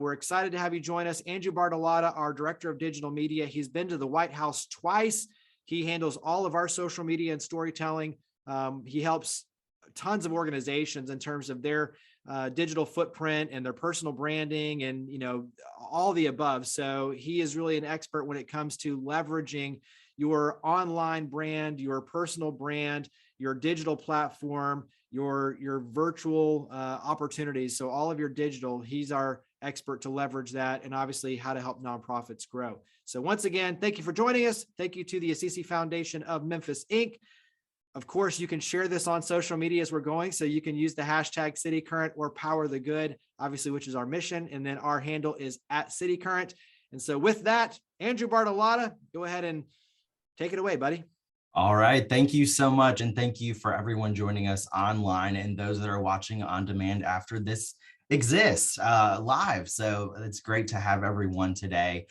We're excited to have you join us. Andrew Bartolotta, our Director of Digital Media. He's been to the White House twice. He handles all of our social media and storytelling. He helps tons of organizations in terms of their digital footprint and their personal branding and, all the above. So he is really an expert when it comes to leveraging your online brand, your personal brand, your digital platform, your virtual opportunities. So all of your digital, he's our expert to leverage that, and obviously how to help nonprofits grow. So once again, thank you for joining us. Thank you to the Assisi Foundation of Memphis, Inc. Of course, you can share this on social media as we're going. So you can use the hashtag CityCurrent or Power the Good, obviously, which is our mission. And then our handle is @CityCurrent. And so with that, Andrew Bartolotta, go ahead and take it away, buddy. All right. Thank you so much. And thank you for everyone joining us online and those that are watching on demand after this exists live. So it's great to have everyone today.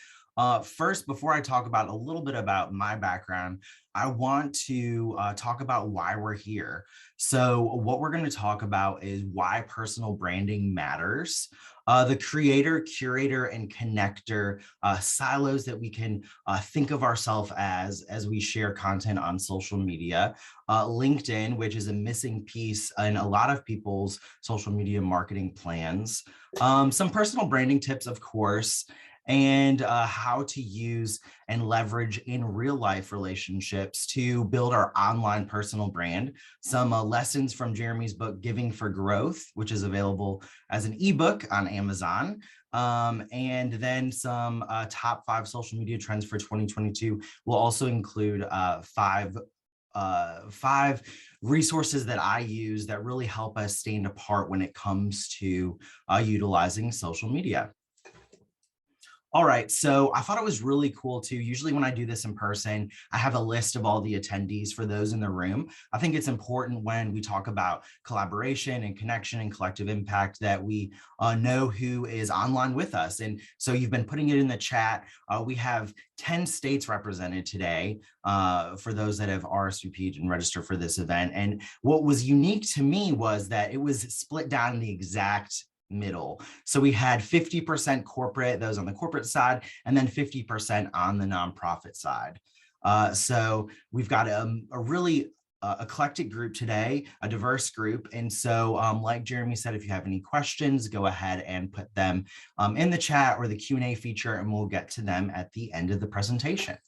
First, before I talk about a little bit about my background, I want to talk about why we're here. So what we're going to talk about is why personal branding matters. The creator, curator, and connector silos that we can think of ourselves as we share content on social media. LinkedIn, which is a missing piece in a lot of people's social media marketing plans. Some personal branding tips, of course, and how to use and leverage in real life relationships to build our online personal brand. Some lessons from Jeremy's book, Giving for Growth, which is available as an ebook on Amazon. And then some top 5 social media trends for 2022. We'll also include 5 resources that I use that really help us stand apart when it comes to utilizing social media. All right, so I thought it was really cool too. Usually when I do this in person, I have a list of all the attendees for those in the room. I think it's important when we talk about collaboration and connection and collective impact that we know who is online with us. And so you've been putting it in the chat. We have 10 states represented today for those that have RSVP'd and registered for this event. And what was unique to me was that it was split down in the exact middle. So we had 50% corporate, those on the corporate side, and then 50% on the nonprofit side. So we've got a really eclectic group today, a diverse group. And so like Jeremy said, if you have any questions, go ahead and put them in the chat or the Q&A feature, and we'll get to them at the end of the presentation.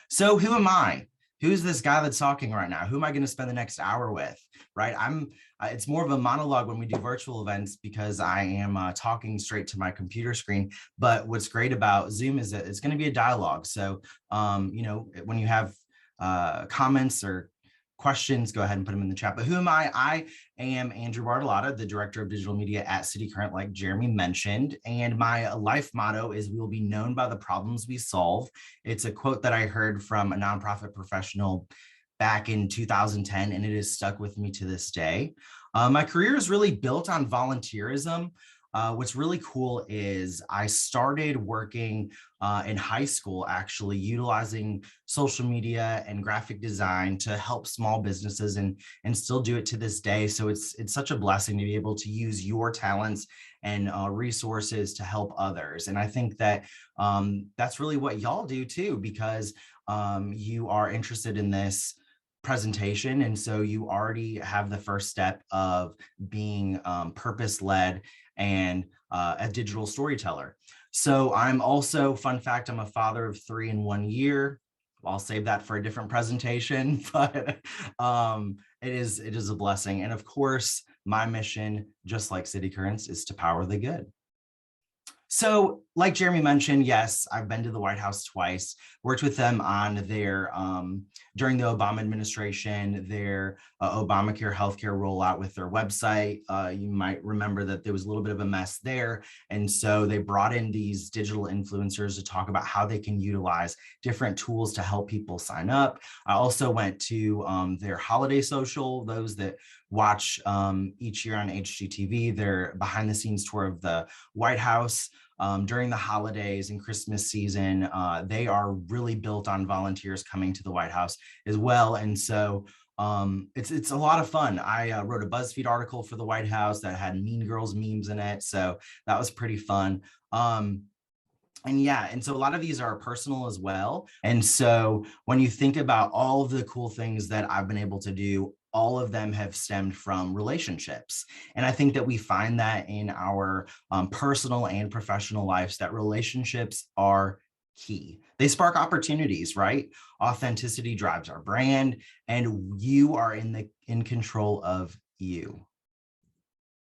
So who am I? Who's this guy that's talking right now? Who am I going to spend the next hour with? Right? It's more of a monologue when we do virtual events because I am talking straight to my computer screen. But what's great about Zoom is that it's going to be a dialogue. So, when you have comments or questions, go ahead and put them in the chat. But who am I? I am Andrew Bartolotta, the Director of Digital Media at CityCurrent, like Jeremy mentioned. And my life motto is, we will be known by the problems we solve. It's a quote that I heard from a nonprofit professional back in 2010, and it has stuck with me to this day. My career is really built on volunteerism. What's really cool is I started working in high school, actually utilizing social media and graphic design to help small businesses, and still do it to this day. So it's such a blessing to be able to use your talents and resources to help others. And I think that that's really what y'all do too, because you are interested in this presentation. And so you already have the first step of being purpose-led and a digital storyteller. So I'm also, fun fact, I'm a father of 3 in 1 year. I'll save that for a different presentation, but it is a blessing. And of course, my mission, just like CityCurrents, is to power the good. So like Jeremy mentioned, yes, I've been to the White House twice, worked with them on their, during the Obama administration, their Obamacare healthcare rollout with their website. You might remember that there was a little bit of a mess there. And so they brought in these digital influencers to talk about how they can utilize different tools to help people sign up. I also went to their holiday social, those that watch each year on HGTV, their behind the scenes tour of the White House. During the holidays and Christmas season, they are really built on volunteers coming to the White House as well. And so It's a lot of fun. I wrote a BuzzFeed article for the White House that had Mean Girls memes in it, so that was pretty fun. And so a lot of these are personal as well. And so when you think about all of the cool things that I've been able to do, all of them have stemmed from relationships. And I think that we find that in our personal and professional lives, that relationships are key. They spark opportunities, right? Authenticity drives our brand, and you are in control of you.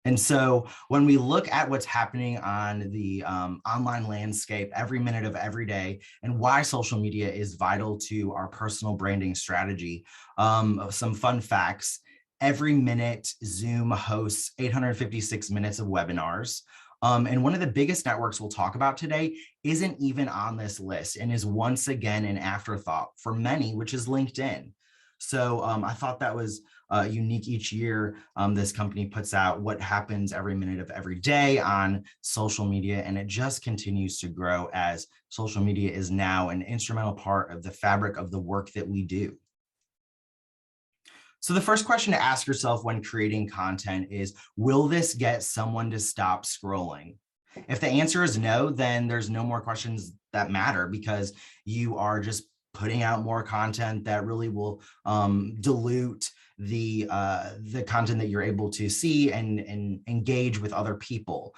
And so when we look at what's happening on the online landscape every minute of every day and why social media is vital to our personal branding strategy, some fun facts. Every minute, Zoom hosts 856 minutes of webinars. And one of the biggest networks we'll talk about today isn't even on this list and is once again an afterthought for many, which is LinkedIn. So I thought that was unique. Each year. This company puts out what happens every minute of every day on social media, and it just continues to grow as social media is now an instrumental part of the fabric of the work that we do. So the first question to ask yourself when creating content is, will this get someone to stop scrolling? If the answer is no, then there's no more questions that matter, because you are just putting out more content that really will dilute the content that you're able to see and engage with other people.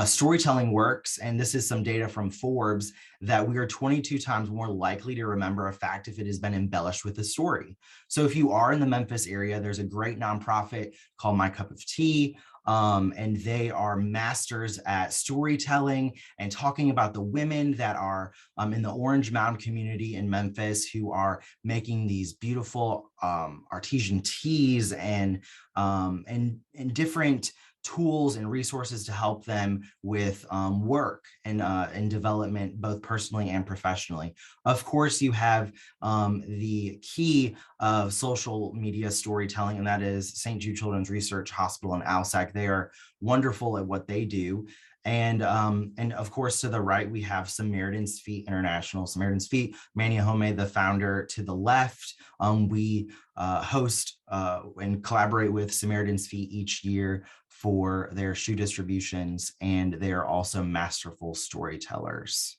Storytelling works, and this is some data from Forbes, that we are 22 times more likely to remember a fact if it has been embellished with a story. So if you are in the Memphis area, there's a great nonprofit called My Cup of Tea. And they are masters at storytelling and talking about the women that are in the Orange Mound community in Memphis, who are making these beautiful artesian teas and different tools and resources to help them with work and development, both personally and professionally. Of course, you have the key of social media storytelling, and that is St. Jude Children's Research Hospital and ALSAC. They are wonderful at what they do. And of course, to the right, we have Samaritan's Feet International. Samaritan's Feet, Manny Home, the founder. To the left, we host and collaborate with Samaritan's Feet each year for their shoe distributions, and they are also masterful storytellers.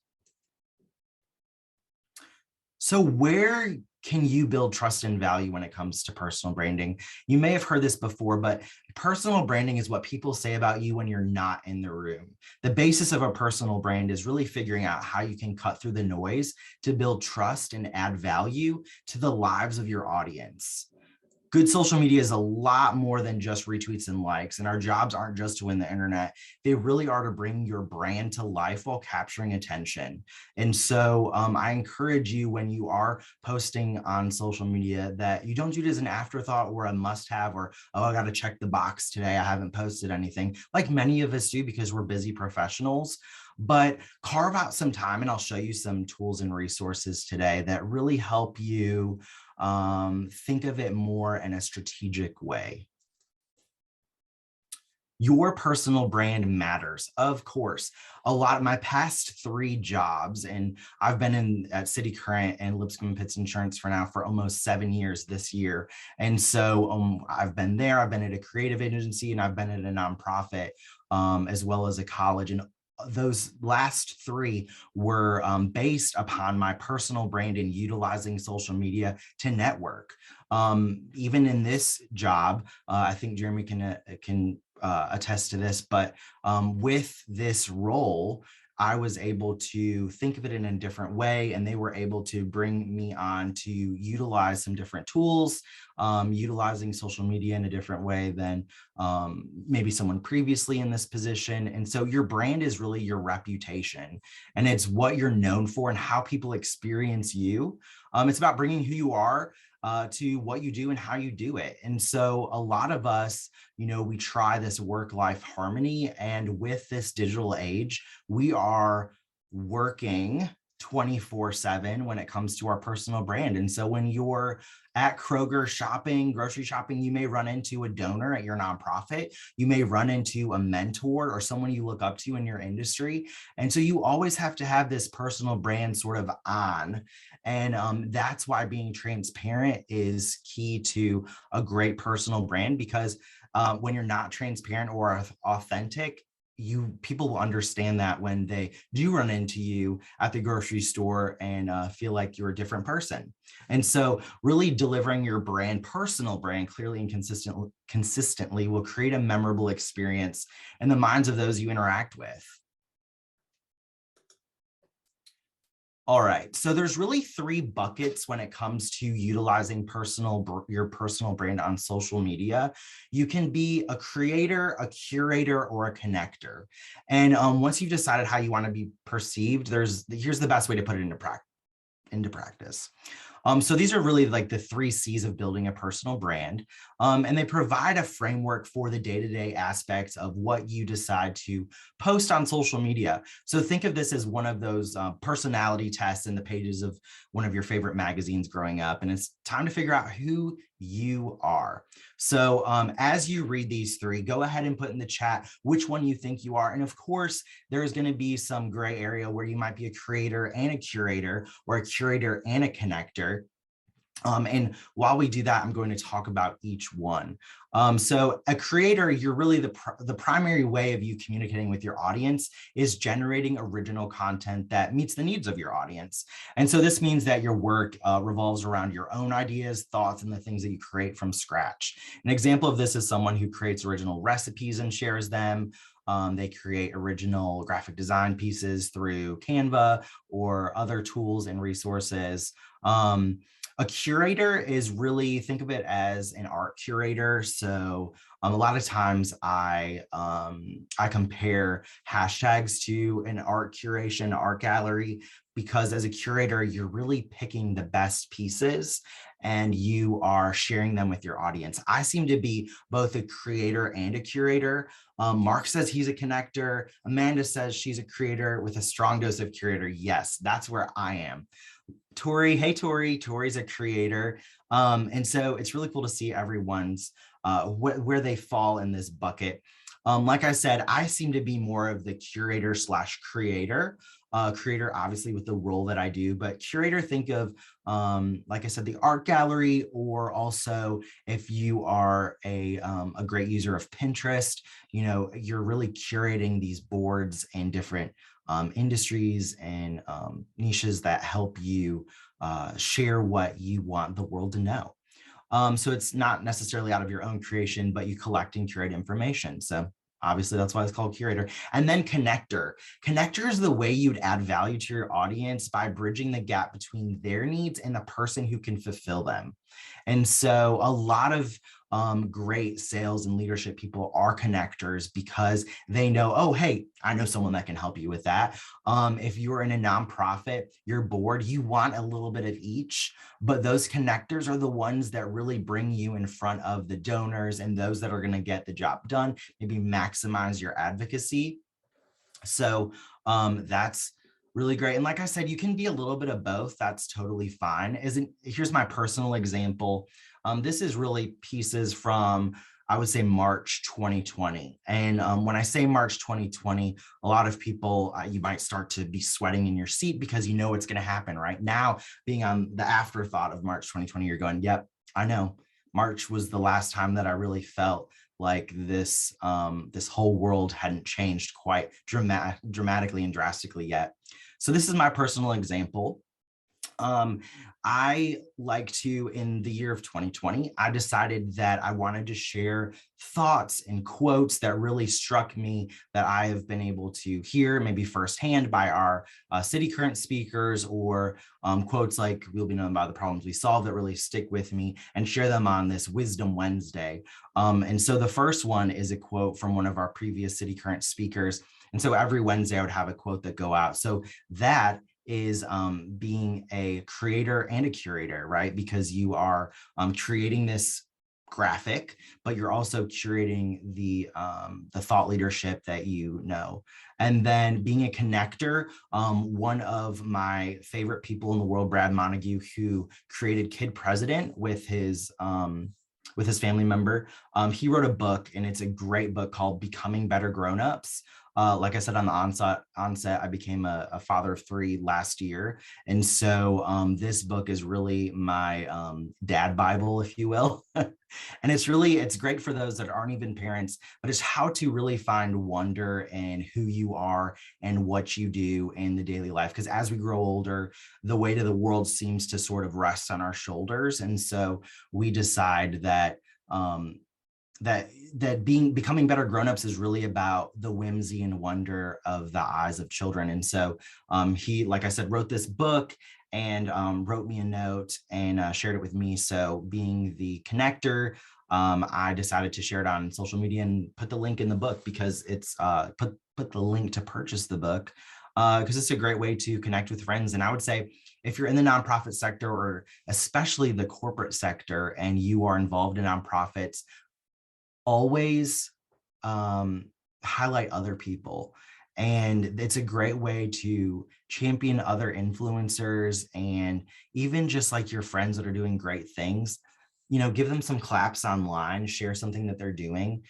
So where can you build trust and value when it comes to personal branding? You may have heard this before, but personal branding is what people say about you when you're not in the room. The basis of a personal brand is really figuring out how you can cut through the noise to build trust and add value to the lives of your audience. Good social media is a lot more than just retweets and likes, and our jobs aren't just to win the internet. They really are to bring your brand to life while capturing attention. And so I encourage you, when you are posting on social media, that you don't do it as an afterthought or a must-have, or, oh, I got to check the box today, I haven't posted anything, like many of us do because we're busy professionals. But carve out some time, and I'll show you some tools and resources today that really help you think of it more in a strategic way. Your personal brand matters, of course. A lot of my past 3 jobs, and I've been at City Current and Lipscomb Pitts Insurance for almost 7 years this year. And so I've been there, I've been at a creative agency, and I've been at a nonprofit, as well as a college. And those last 3 were based upon my personal brand and utilizing social media to network. Even in this job, I think Jeremy can attest to this, but with this role, I was able to think of it in a different way, and they were able to bring me on to utilize some different tools, utilizing social media in a different way than maybe someone previously in this position. And so your brand is really your reputation, and it's what you're known for and how people experience you. It's about bringing who you are to what you do and how you do it. And so a lot of us, we try this work-life harmony, and with this digital age, we are working 24/7 when it comes to our personal brand. And so when you're at Kroger shopping, grocery shopping, you may run into a donor at your nonprofit. You may run into a mentor or someone you look up to in your industry. And so you always have to have this personal brand sort of on. And that's why being transparent is key to a great personal brand, because when you're not transparent or authentic, people will understand that when they do run into you at the grocery store and feel like you're a different person. And so really delivering your personal brand clearly and consistently will create a memorable experience in the minds of those you interact with. All right, so there's really 3 buckets when it comes to utilizing your personal brand on social media. You can be a creator, a curator, or a connector. And once you've decided how you want to be perceived, here's the best way to put it into practice. So these are really like the 3 C's of building a personal brand, and they provide a framework for the day-to-day aspects of what you decide to post on social media. So think of this as one of those personality tests in the pages of one of your favorite magazines growing up, and it's time to figure out who you are. So as you read these 3, go ahead and put in the chat which one you think you are. And of course, there's going to be some gray area where you might be a creator and a curator, or a curator and a connector. And while we do that, I'm going to talk about each one. So a creator, you're really the primary way of you communicating with your audience is generating original content that meets the needs of your audience. And so this means that your work revolves around your own ideas, thoughts, and the things that you create from scratch. An example of this is someone who creates original recipes and shares them. They create original graphic design pieces through Canva or other tools and resources. A curator is really, think of it as an art curator. So a lot of times I compare hashtags to an art curation, art gallery, because as a curator, you're really picking the best pieces and you are sharing them with your audience. I seem to be both a creator and a curator. Mark says he's a connector. Amanda says she's a creator with a strong dose of curator. Yes, that's where I am. Tori, hey Tori, Tori's a creator. And so it's really cool to see everyone's where they fall in this bucket. Like I said, I seem to be more of the curator / creator. Creator, obviously, with the role that I do, but curator, think of, like I said, the art gallery, or also if you are a great user of Pinterest, you're really curating these boards and different industries and niches that help you share what you want the world to know. So it's not necessarily out of your own creation, but you collect and curate information. So obviously that's why it's called curator. And then connector. Connector is the way you'd add value to your audience by bridging the gap between their needs and the person who can fulfill them. And so a lot of great sales and leadership people are connectors because they know, oh, hey, I know someone that can help you with that. If you're in a nonprofit, you're bored, you want a little bit of each, but those connectors are the ones that really bring you in front of the donors and those that are going to get the job done, maybe maximize your advocacy. So that's really great. And like I said, you can be a little bit of both. That's totally fine. Here's my personal example. This is really pieces from, I would say, March 2020. And when I say March 2020, a lot of people, you might start to be sweating in your seat because you know it's going to happen right now. Being on the afterthought of March 2020, you're going, yep, I know. March was the last time that I really felt like this whole world hadn't changed quite dramatically and drastically yet. So this is my personal example. I like to, in the year of 2020, I decided that I wanted to share thoughts and quotes that really struck me that I have been able to hear maybe firsthand by our city current speakers, or quotes like "we'll be known by the problems we solve" that really stick with me, and share them on this Wisdom Wednesday. And so the first one is a quote from one of our previous city current speakers. And so every Wednesday I would have a quote that go out. So that is being a creator and a curator, right? Because you are creating this graphic, but you're also curating the thought leadership that you know. And then being a connector, one of my favorite people in the world, Brad Montague, who created Kid President with his family member, he wrote a book, and it's a great book called Becoming Better Grownups. Like I said on the onset, I became a father of 3 last year. And so this book is really my dad Bible, if you will. And it's great for those that aren't even parents, but it's how to really find wonder in who you are and what you do in the daily life. Because as we grow older, the weight of the world seems to sort of rest on our shoulders. And so we decide that becoming better grownups is really about the whimsy and wonder of the eyes of children. And so he, like I said, wrote this book and wrote me a note and shared it with me. So being the connector, I decided to share it on social media and put the link in the book, because it's put the link to purchase the book, because it's a great way to connect with friends. And I would say, if you're in the nonprofit sector, or especially the corporate sector, and you are involved in nonprofits, always highlight other people. And it's a great way to champion other influencers, and even just like your friends that are doing great things, give them some claps online, share something that they're doing.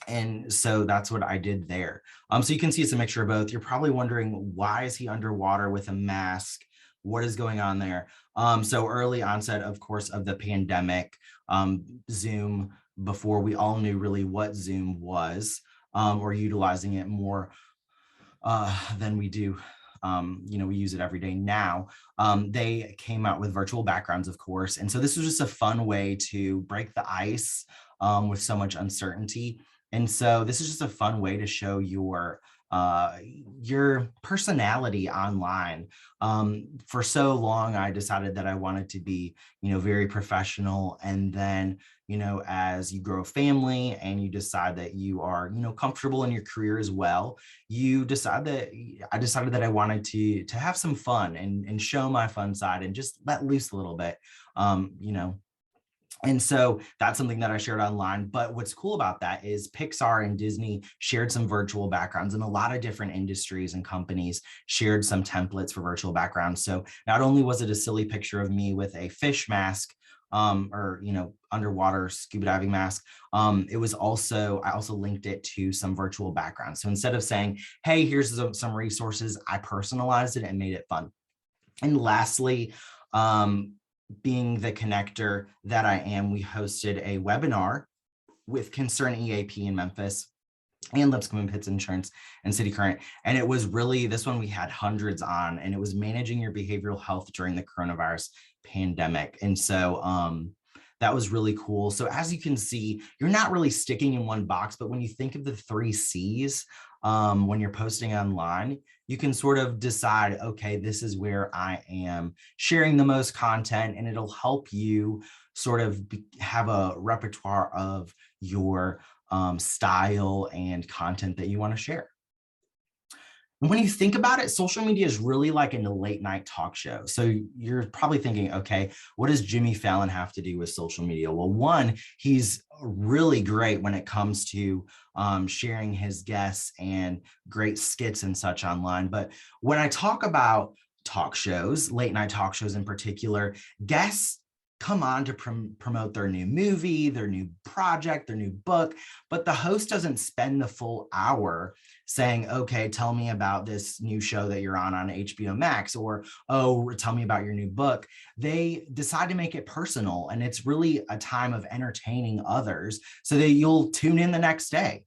And so that's what I did there. So you can see it's a mixture of both. You're probably wondering, why is he underwater with a mask? What is going on there? So early onset, of course, of the pandemic, Zoom, before we all knew really what Zoom was, or utilizing it more than we do. We use it every day now. They came out with virtual backgrounds, of course. And so this was just a fun way to break the ice with so much uncertainty. And so this is just a fun way to show your personality online. For so long, I decided that I wanted to be, very professional. And then, as you grow a family and you decide that you are, comfortable in your career as well, I decided that I wanted to have some fun and show my fun side and just let loose a little bit, And so that's something that I shared online. But what's cool about that is Pixar and Disney shared some virtual backgrounds, and a lot of different industries and companies shared some templates for virtual backgrounds. So not only was it a silly picture of me with a fish mask, or underwater scuba diving mask, I also linked it to some virtual backgrounds. So instead of saying, hey, here's some resources, I personalized it and made it fun. And lastly, being the connector that I am, we hosted a webinar with Concern EAP in Memphis and Lipscomb and Pitts Insurance and City Current. And it was really, this one we had hundreds on, and it was managing your behavioral health during the coronavirus pandemic. And so that was really cool. So as you can see, you're not really sticking in one box, but when you think of the 3 C's, when you're posting online, you can sort of decide, okay, this is where I am sharing the most content, and it'll help you sort of have a repertoire of your style and content that you want to share. And when you think about it, social media is really like in a late night talk show. So you're probably thinking, okay, what does Jimmy Fallon have to do with social media? Well, one, he's really great when it comes to sharing his guests and great skits and such online. But when I talk about talk shows, late night talk shows in particular, guests come on to promote their new movie, their new project, their new book, but the host doesn't spend the full hour saying, okay, tell me about this new show that you're on HBO Max, or, oh, tell me about your new book. They decide to make it personal, and it's really a time of entertaining others so that you'll tune in the next day.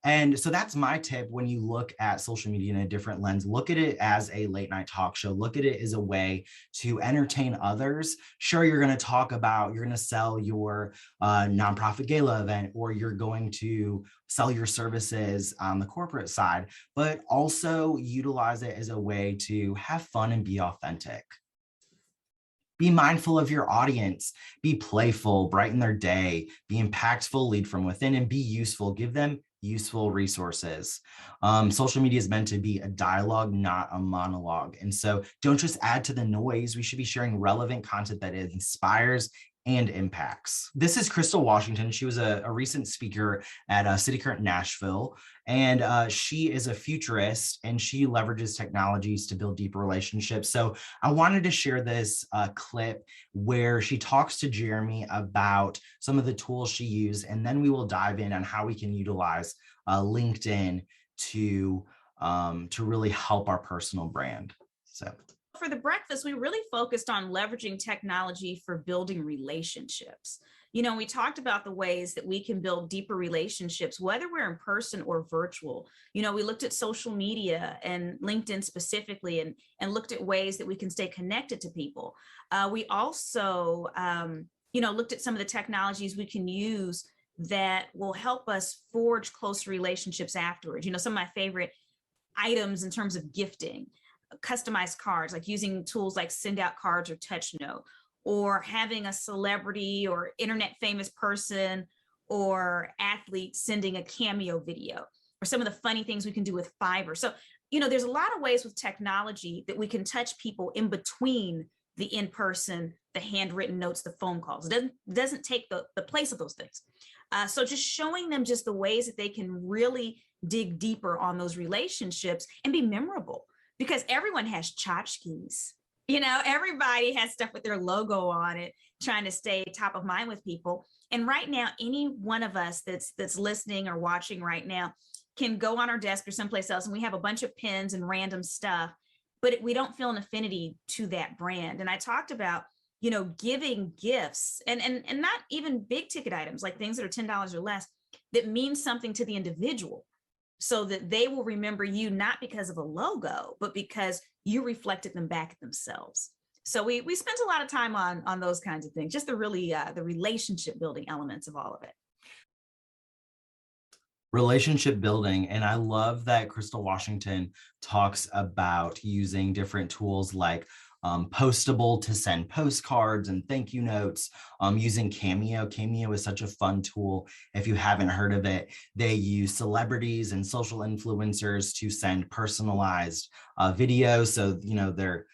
And so that's my tip when you look at social media in a different lens. Look at it as a late night talk show. Look at it as a way to entertain others. Sure, you're going to sell your nonprofit gala event, or you're going to sell your services on the corporate side, but also utilize it as a way to have fun and be authentic. Be mindful of your audience, be playful, brighten their day, be impactful, lead from within, and be useful. Give them useful resources. Social media is meant to be a dialogue, not a monologue. And so don't just add to the noise. We should be sharing relevant content that inspires, and impacts. This is Crystal Washington. She was a recent speaker at City Current Nashville, and she is a futurist, and she leverages technologies to build deeper relationships. So I wanted to share this clip where she talks to Jeremy about some of the tools she used, and then we will dive in on how we can utilize LinkedIn to really help our personal brand. So for the breakfast, we really focused on leveraging technology for building relationships. You know, we talked about the ways that we can build deeper relationships, whether we're in person or virtual. You know, we looked at social media and LinkedIn specifically, and looked at ways that we can stay connected to people. We also, looked at some of the technologies we can use that will help us forge closer relationships afterwards. You know, some of my favorite items in terms of gifting, customized cards, like using tools like Send Out Cards or Touch Note, or having a celebrity or internet famous person or athlete sending a Cameo video, or some of the funny things we can do with Fiverr. So, you know, there's a lot of ways with technology that we can touch people in between the in-person, the handwritten notes, the phone calls. It doesn't take the place of those things. So just showing them just the ways that they can really dig deeper on those relationships and be memorable. Because everyone has tchotchkes, you know, everybody has stuff with their logo on it, trying to stay top of mind with people. And right now, any one of us that's listening or watching right now can go on our desk or someplace else, and we have a bunch of pins and random stuff, but we don't feel an affinity to that brand. And I talked about, you know, giving gifts and not even big ticket items, like things that are $10 or less, that mean something to the individual, so that they will remember you not because of a logo, but because you reflected them back at themselves. So we spent a lot of time on those kinds of things, just the really the relationship building elements of all of it. Relationship building. And I love that Crystal Washington talks about using different tools like Postable to send postcards and thank you notes, using Cameo. Cameo is such a fun tool. If you haven't heard of it, they use celebrities and social influencers to send personalized videos. So, you know, they're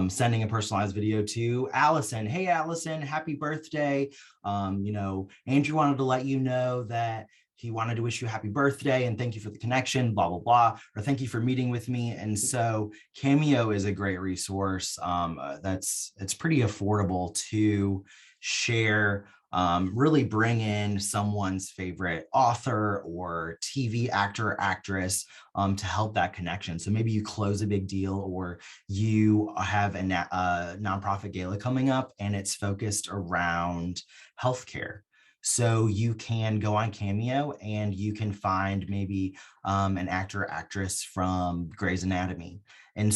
sending a personalized video to Allison. Hey, Allison, happy birthday. Andrew wanted to let you know that he wanted to wish you a happy birthday and thank you for the connection, blah, blah, blah, or thank you for meeting with me. And so Cameo is a great resource. It's pretty affordable to share, really bring in someone's favorite author or TV actor or actress to help that connection. So maybe you close a big deal, or you have a nonprofit gala coming up and it's focused around healthcare. So you can go on Cameo and you can find maybe an actor or actress from Grey's Anatomy. And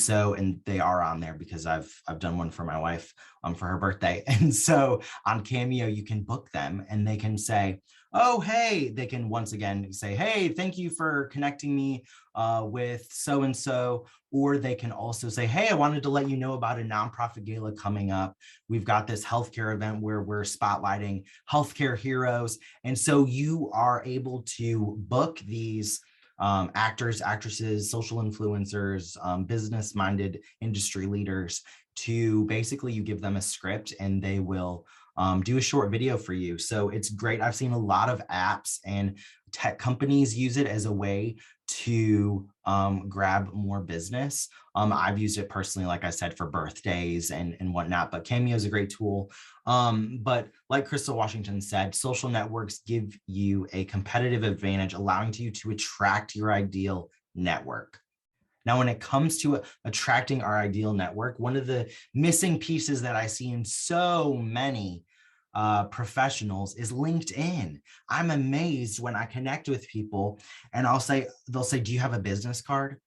they are on there because I've done one for my wife for her birthday. And so on Cameo, you can book them and they can say, oh, hey, they can once again say, hey, thank you for connecting me with so-and-so. Or they can also say, hey, I wanted to let you know about a nonprofit gala coming up. We've got this healthcare event where we're spotlighting healthcare heroes. And so you are able to book these actors, actresses, social influencers, business-minded industry leaders to basically, you give them a script and they will do a short video for you. So it's great. I've seen a lot of apps and tech companies use it as a way to grab more business. I've used it personally, like I said, for birthdays and whatnot, but Cameo is a great tool. But like Crystal Washington said, social networks give you a competitive advantage, allowing you to attract your ideal network. Now, when it comes to attracting our ideal network, one of the missing pieces that I see in so many professionals is LinkedIn. I'm amazed when I connect with people and they'll say, do you have a business card?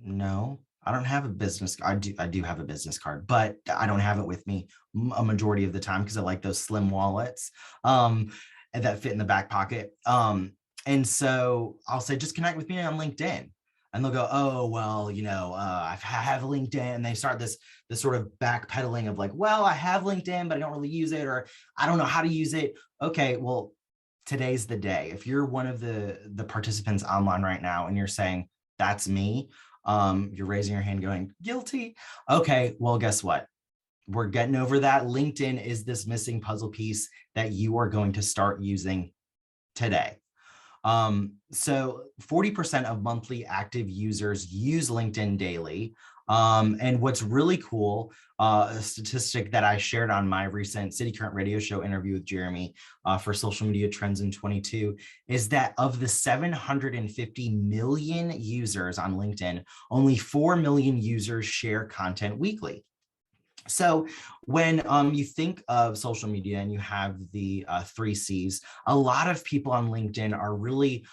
No, I don't have a business. I do have a business card, but I don't have it with me a majority of the time because I like those slim wallets that fit in the back pocket. And so I'll say, just connect with me on LinkedIn. And they'll go, oh, well, I have LinkedIn. And they start this sort of backpedaling of like, well, I have LinkedIn, but I don't really use it, or I don't know how to use it. Okay, well, today's the day. If you're one of the participants online right now and you're saying, that's me, you're raising your hand going, guilty. Okay, well, guess what? we're getting over that. LinkedIn is this missing puzzle piece that you are going to start using today. So 40% of monthly active users use LinkedIn daily. And what's really cool, a statistic that I shared on my recent City Current radio show interview with Jeremy for Social Media Trends in 22, is that of the 750 million users on LinkedIn, only 4 million users share content weekly. So when you think of social media and you have the 3 Cs, a lot of people on LinkedIn are really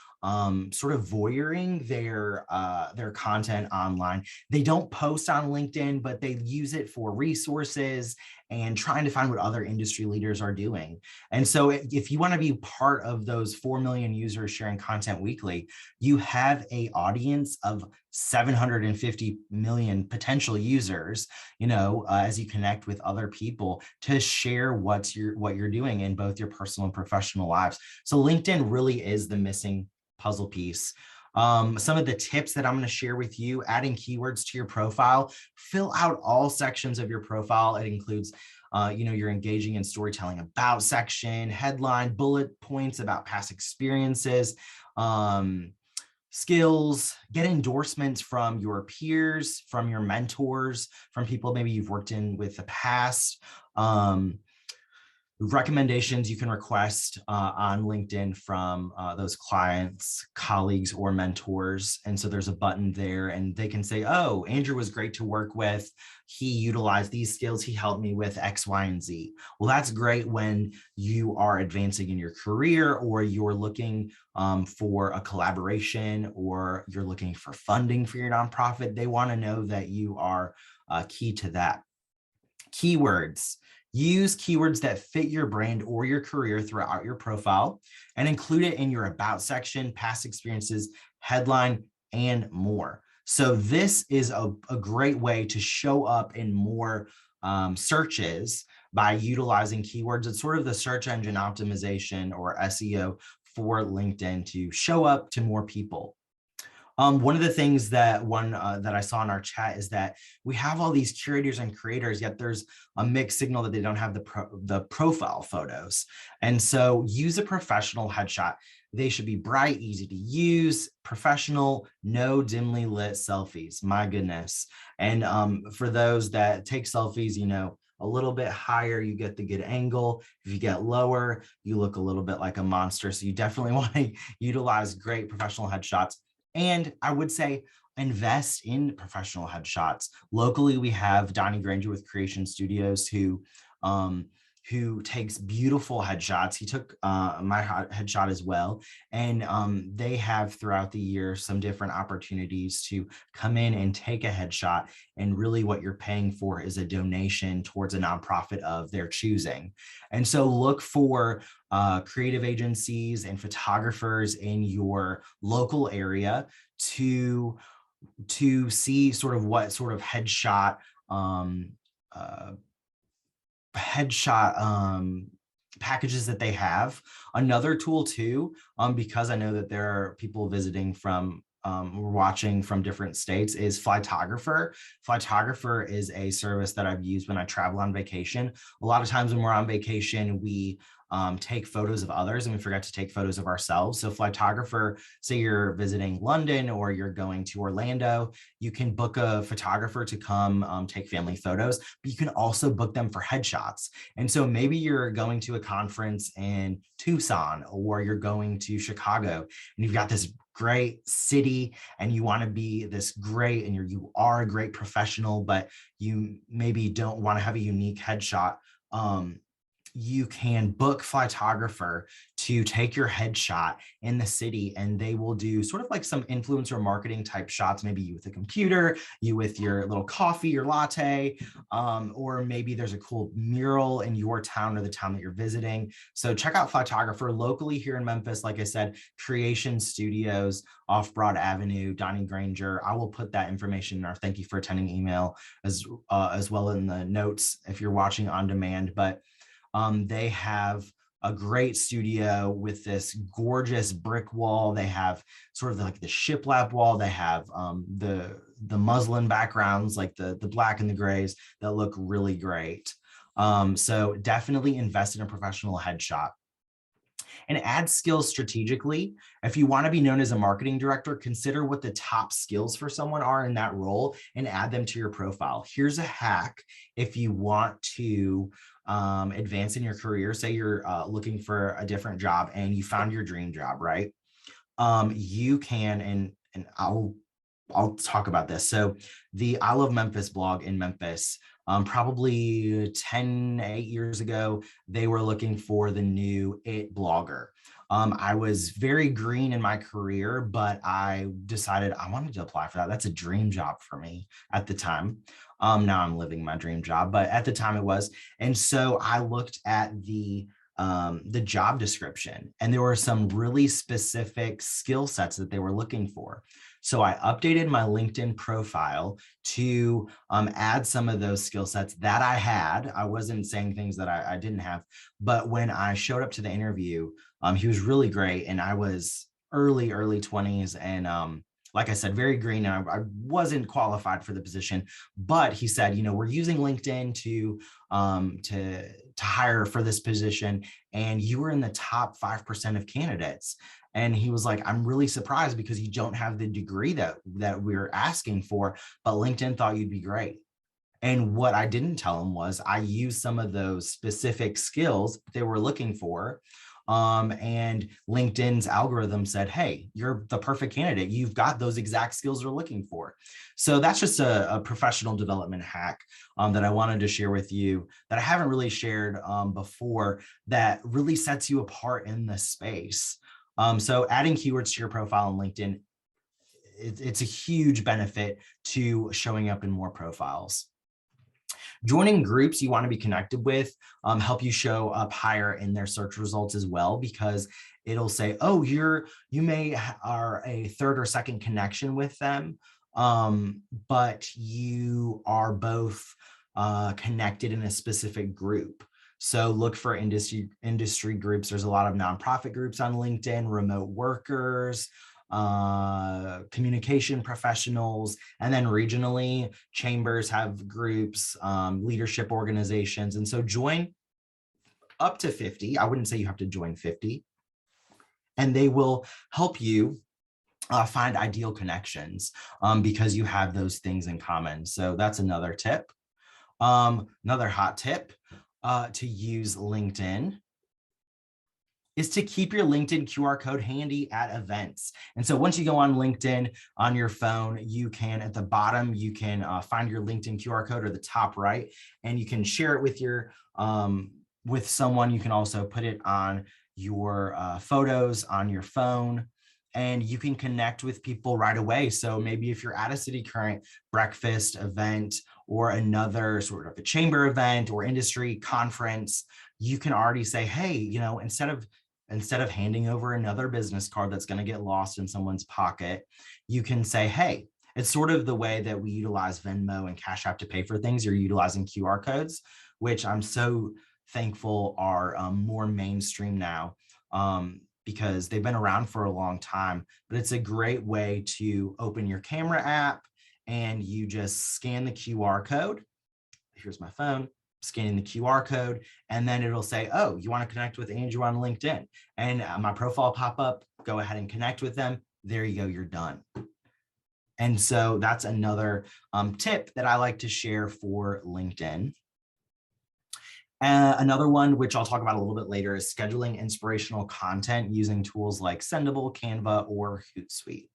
sort of voyeuring their content online. They don't post on LinkedIn, but they use it for resources and trying to find what other industry leaders are doing. And so if you want to be part of those 4 million users sharing content weekly, you have an audience of 750 million potential users, as you connect with other people to share what you're doing in both your personal and professional lives. So LinkedIn really is the missing puzzle piece. Some of the tips that I'm going to share with you: adding keywords to your profile. Fill out all sections of your profile. It includes your engaging and storytelling about section, headline, bullet points about past experiences, skills. Get endorsements from your peers, from your mentors, from people maybe you've worked in with the past. Recommendations you can request on LinkedIn from those clients, colleagues, or mentors. And so there's a button there and they can say, oh, Andrew was great to work with. He utilized these skills. He helped me with X, Y, and Z. Well, that's great when you are advancing in your career, or you're looking for a collaboration, or you're looking for funding for your nonprofit. They want to know that you are key to that. Keywords. Use keywords that fit your brand or your career throughout your profile and include it in your about section, past experiences, headline, and more. So this is a great way to show up in more searches by utilizing keywords. It's sort of the search engine optimization, or SEO, for LinkedIn to show up to more people. One of the things that I saw in our chat is that we have all these curators and creators, yet there's a mixed signal that they don't have the profile photos. And so use a professional headshot. They should be bright, easy to use, professional, no dimly lit selfies. My goodness. And for those that take selfies, a little bit higher, you get the good angle. If you get lower, you look a little bit like a monster. So you definitely want to utilize great professional headshots. And I would say invest in professional headshots. Locally, we have Donnie Granger with Creation Studios who takes beautiful headshots. He took my headshot as well. And they have throughout the year some different opportunities to come in and take a headshot. And really what you're paying for is a donation towards a nonprofit of their choosing. And so look for creative agencies and photographers in your local area to see sort of what sort of headshot packages that they have. Another tool too, because I know that there are people visiting from watching from different states, is Flytographer. Flytographer is a service that I've used when I travel on vacation. A lot of times when we're on vacation, we take photos of others and we forget to take photos of ourselves. So Flytographer, say you're visiting London or you're going to Orlando, you can book a photographer to come take family photos, but you can also book them for headshots. And so maybe you're going to a conference in Tucson, or you're going to Chicago, and you've got this great city and you want to be this great, and you are a great professional, but you maybe don't want to have a unique headshot. You can book Flytographer to take your headshot in the city, and they will do sort of like some influencer marketing type shots, maybe you with a computer, you with your little coffee or latte, or maybe there's a cool mural in your town or the town that you're visiting. So check out Flytographer locally here in Memphis. Like I said, Creation Studios off Broad Avenue, Donnie Granger. I will put that information in our thank you for attending email as well in the notes if you're watching on demand. But they have a great studio with this gorgeous brick wall. They have sort of like the shiplap wall. They have the muslin backgrounds, like the black and the grays, that look really great. So definitely invest in a professional headshot. And add skills strategically. If you want to be known as a marketing director, consider what the top skills for someone are in that role and add them to your profile. Here's a hack if you want to advance in your career. Say you're looking for a different job and you found your dream job, right? You can, and I'll talk about this. So the I Love Memphis blog in Memphis, probably 8 years ago, they were looking for the new it blogger. I was very green in my career, but I decided I wanted to apply for that. That's a dream job for me at the time. Now I'm living my dream job, but at the time it was. And so I looked at the job description, and there were some really specific skill sets that they were looking for. So I updated my LinkedIn profile to add some of those skill sets that I had. I wasn't saying things that I didn't have, but when I showed up to the interview, he was really great. And I was early 20s. And like I said, very green. And I wasn't qualified for the position, but he said, we're using LinkedIn to hire for this position, and you were in the top 5% of candidates. And he was like, I'm really surprised because you don't have the degree that we're asking for, but LinkedIn thought you'd be great. And what I didn't tell him was I used some of those specific skills they were looking for. And LinkedIn's algorithm said, hey, you're the perfect candidate. You've got those exact skills we're looking for. So that's just a professional development hack that I wanted to share with you that I haven't really shared before, that really sets you apart in the space. So adding keywords to your profile on LinkedIn, it's a huge benefit to showing up in more profiles. Joining groups you want to be connected with help you show up higher in their search results as well, because it'll say, oh, you may are a third or second connection with them, but you are both connected in a specific group. So look for industry groups. There's a lot of nonprofit groups on LinkedIn, remote workers, communication professionals, and then regionally, chambers have groups, leadership organizations. And so join up to 50. I wouldn't say you have to join 50. And they will help you find ideal connections because you have those things in common. So that's another tip. Another hot tip to use LinkedIn is to keep your LinkedIn QR code handy at events. And so once you go on LinkedIn on your phone, you can, at the bottom, you can find your LinkedIn QR code, or the top right, and you can share it with your with someone. You can also put it on your photos on your phone, and you can connect with people right away. So maybe if you're at a City Current breakfast event or another sort of a chamber event or industry conference, you can already say, hey, instead of handing over another business card that's going to get lost in someone's pocket, you can say, hey, it's sort of the way that we utilize Venmo and Cash App to pay for things. You're utilizing QR codes, which I'm so thankful are more mainstream now, because they've been around for a long time, but it's a great way to open your camera app and you just scan the QR code. Here's my phone, scanning the QR code, and then it'll say, oh, you want to connect with Andrew on LinkedIn, and my profile pop up, go ahead and connect with them. There you go, you're done. And so that's another tip that I like to share for LinkedIn. Another one, which I'll talk about a little bit later, is scheduling inspirational content using tools like Sendable, Canva, or Hootsuite.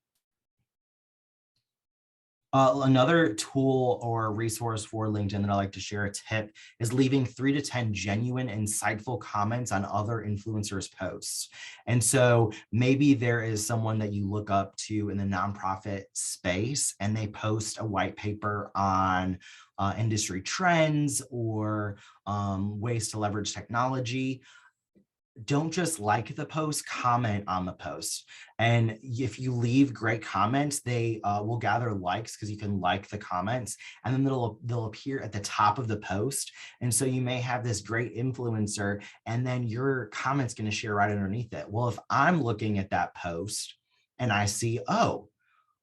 Another tool or resource for LinkedIn that I like to share, a tip, is leaving 3 to 10 genuine, insightful comments on other influencers' posts. And so maybe there is someone that you look up to in the nonprofit space, and they post a white paper on industry trends or ways to leverage technology. don't just like the post, comment on the post. And if you leave great comments, they will gather likes because you can like the comments, and then they'll appear at the top of the post. And so you may have this great influencer, and then your comment's going to share right underneath it. Well, if I'm looking at that post and I see, oh,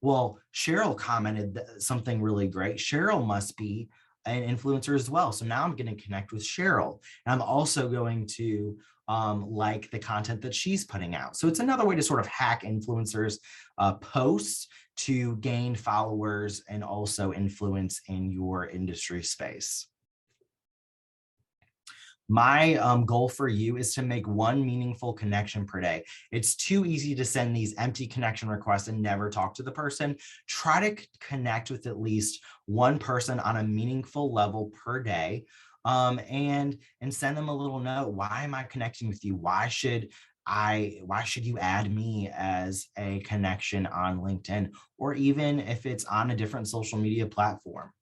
well, Cheryl commented something really great. Cheryl must be an influencer as well. So now I'm going to connect with Cheryl, and I'm also going to like the content that she's putting out. So it's another way to sort of hack influencers' posts to gain followers and also influence in your industry space. My goal for you is to make one meaningful connection per day. It's too easy to send these empty connection requests and never talk to the person. Try to connect with at least one person on a meaningful level per day, and send them a little note. Why am I connecting with you? Why should you add me as a connection on LinkedIn, or even if it's on a different social media platform,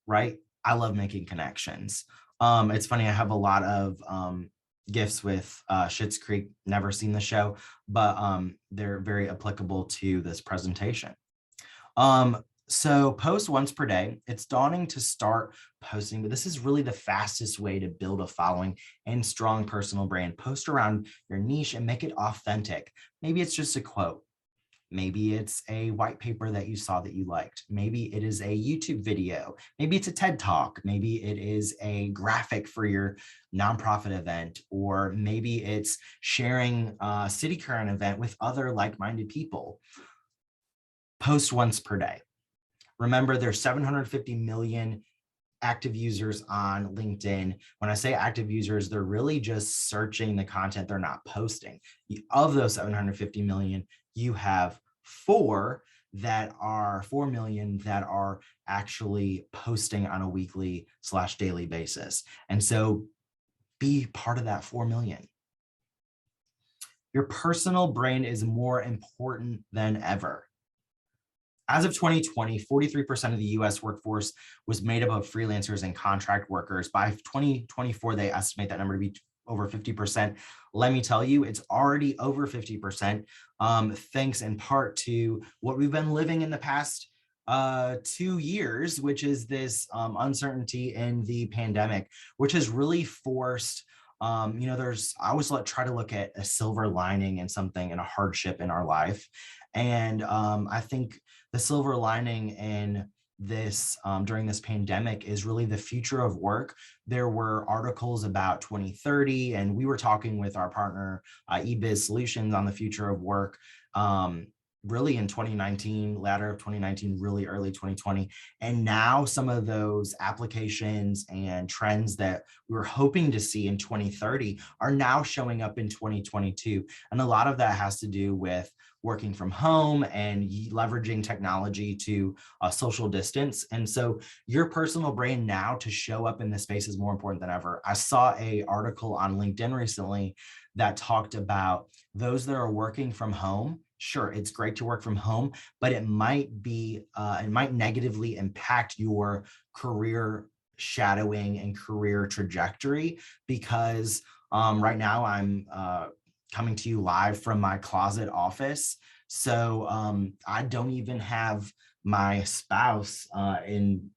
right? I love making connections. It's funny, I have a lot of gifts with Schitt's Creek, never seen the show, but they're very applicable to this presentation. So post once per day. It's daunting to start posting, but this is really the fastest way to build a following and strong personal brand. Post around your niche and make it authentic. Maybe it's just a quote. Maybe it's a white paper that you saw that you liked. Maybe it is a YouTube video. Maybe it's a TED Talk. Maybe it is a graphic for your nonprofit event, or maybe it's sharing a city current event with other like-minded people. Post once per day. Remember, there's 750 million active users on LinkedIn. When I say active users, they're really just searching the content, they're not posting. Of those 750 million, you have 4 million that are actually posting on a weekly/daily basis. And so be part of that 4 million. Your personal brand is more important than ever. As of 2020, 43% of the US workforce was made up of freelancers and contract workers. By 2024, they estimate that number to be over 50%. Let me tell you, it's already over 50%, thanks in part to what we've been living in the past 2 years, which is this uncertainty in the pandemic, which has really forced, I always try to look at a silver lining in something, in a hardship in our life. And I think the silver lining in this during this pandemic is really the future of work. There were articles about 2030, and we were talking with our partner eBiz Solutions on the future of work really in 2019, latter of 2019, really early 2020. And now some of those applications and trends that we were hoping to see in 2030 are now showing up in 2022. And a lot of that has to do with working from home and leveraging technology to social distance. And so your personal brand now to show up in this space is more important than ever. I saw an article on LinkedIn recently that talked about those that are working from home. Sure, it's great to work from home, but it might negatively impact your career shadowing and career trajectory, because right now I'm coming to you live from my closet office. So I don't even have my spouse in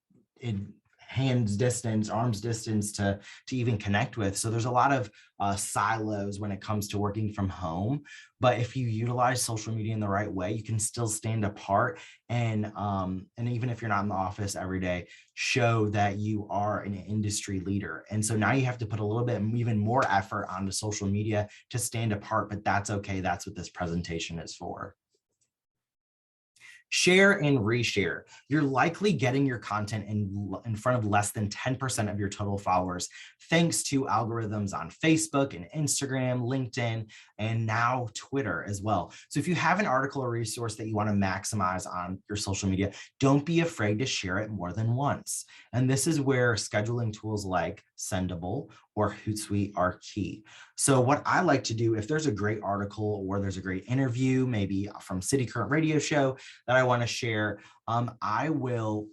arm's distance to even connect with. So there's a lot of silos when it comes to working from home. But if you utilize social media in the right way, you can still stand apart, and even if you're not in the office every day, show that you are an industry leader. And so now you have to put a little bit even more effort onto social media to stand apart, but that's okay. That's what this presentation is for. Share and reshare. You're likely getting your content in front of less than 10% of your total followers, thanks to algorithms on Facebook and Instagram, LinkedIn, and now Twitter as well. So if you have an article or resource that you want to maximize on your social media, don't be afraid to share it more than once. And this is where scheduling tools like Sendable or Hootsuite are key. So what I like to do, if there's a great article or there's a great interview, maybe from City Current radio show that I want to share, I will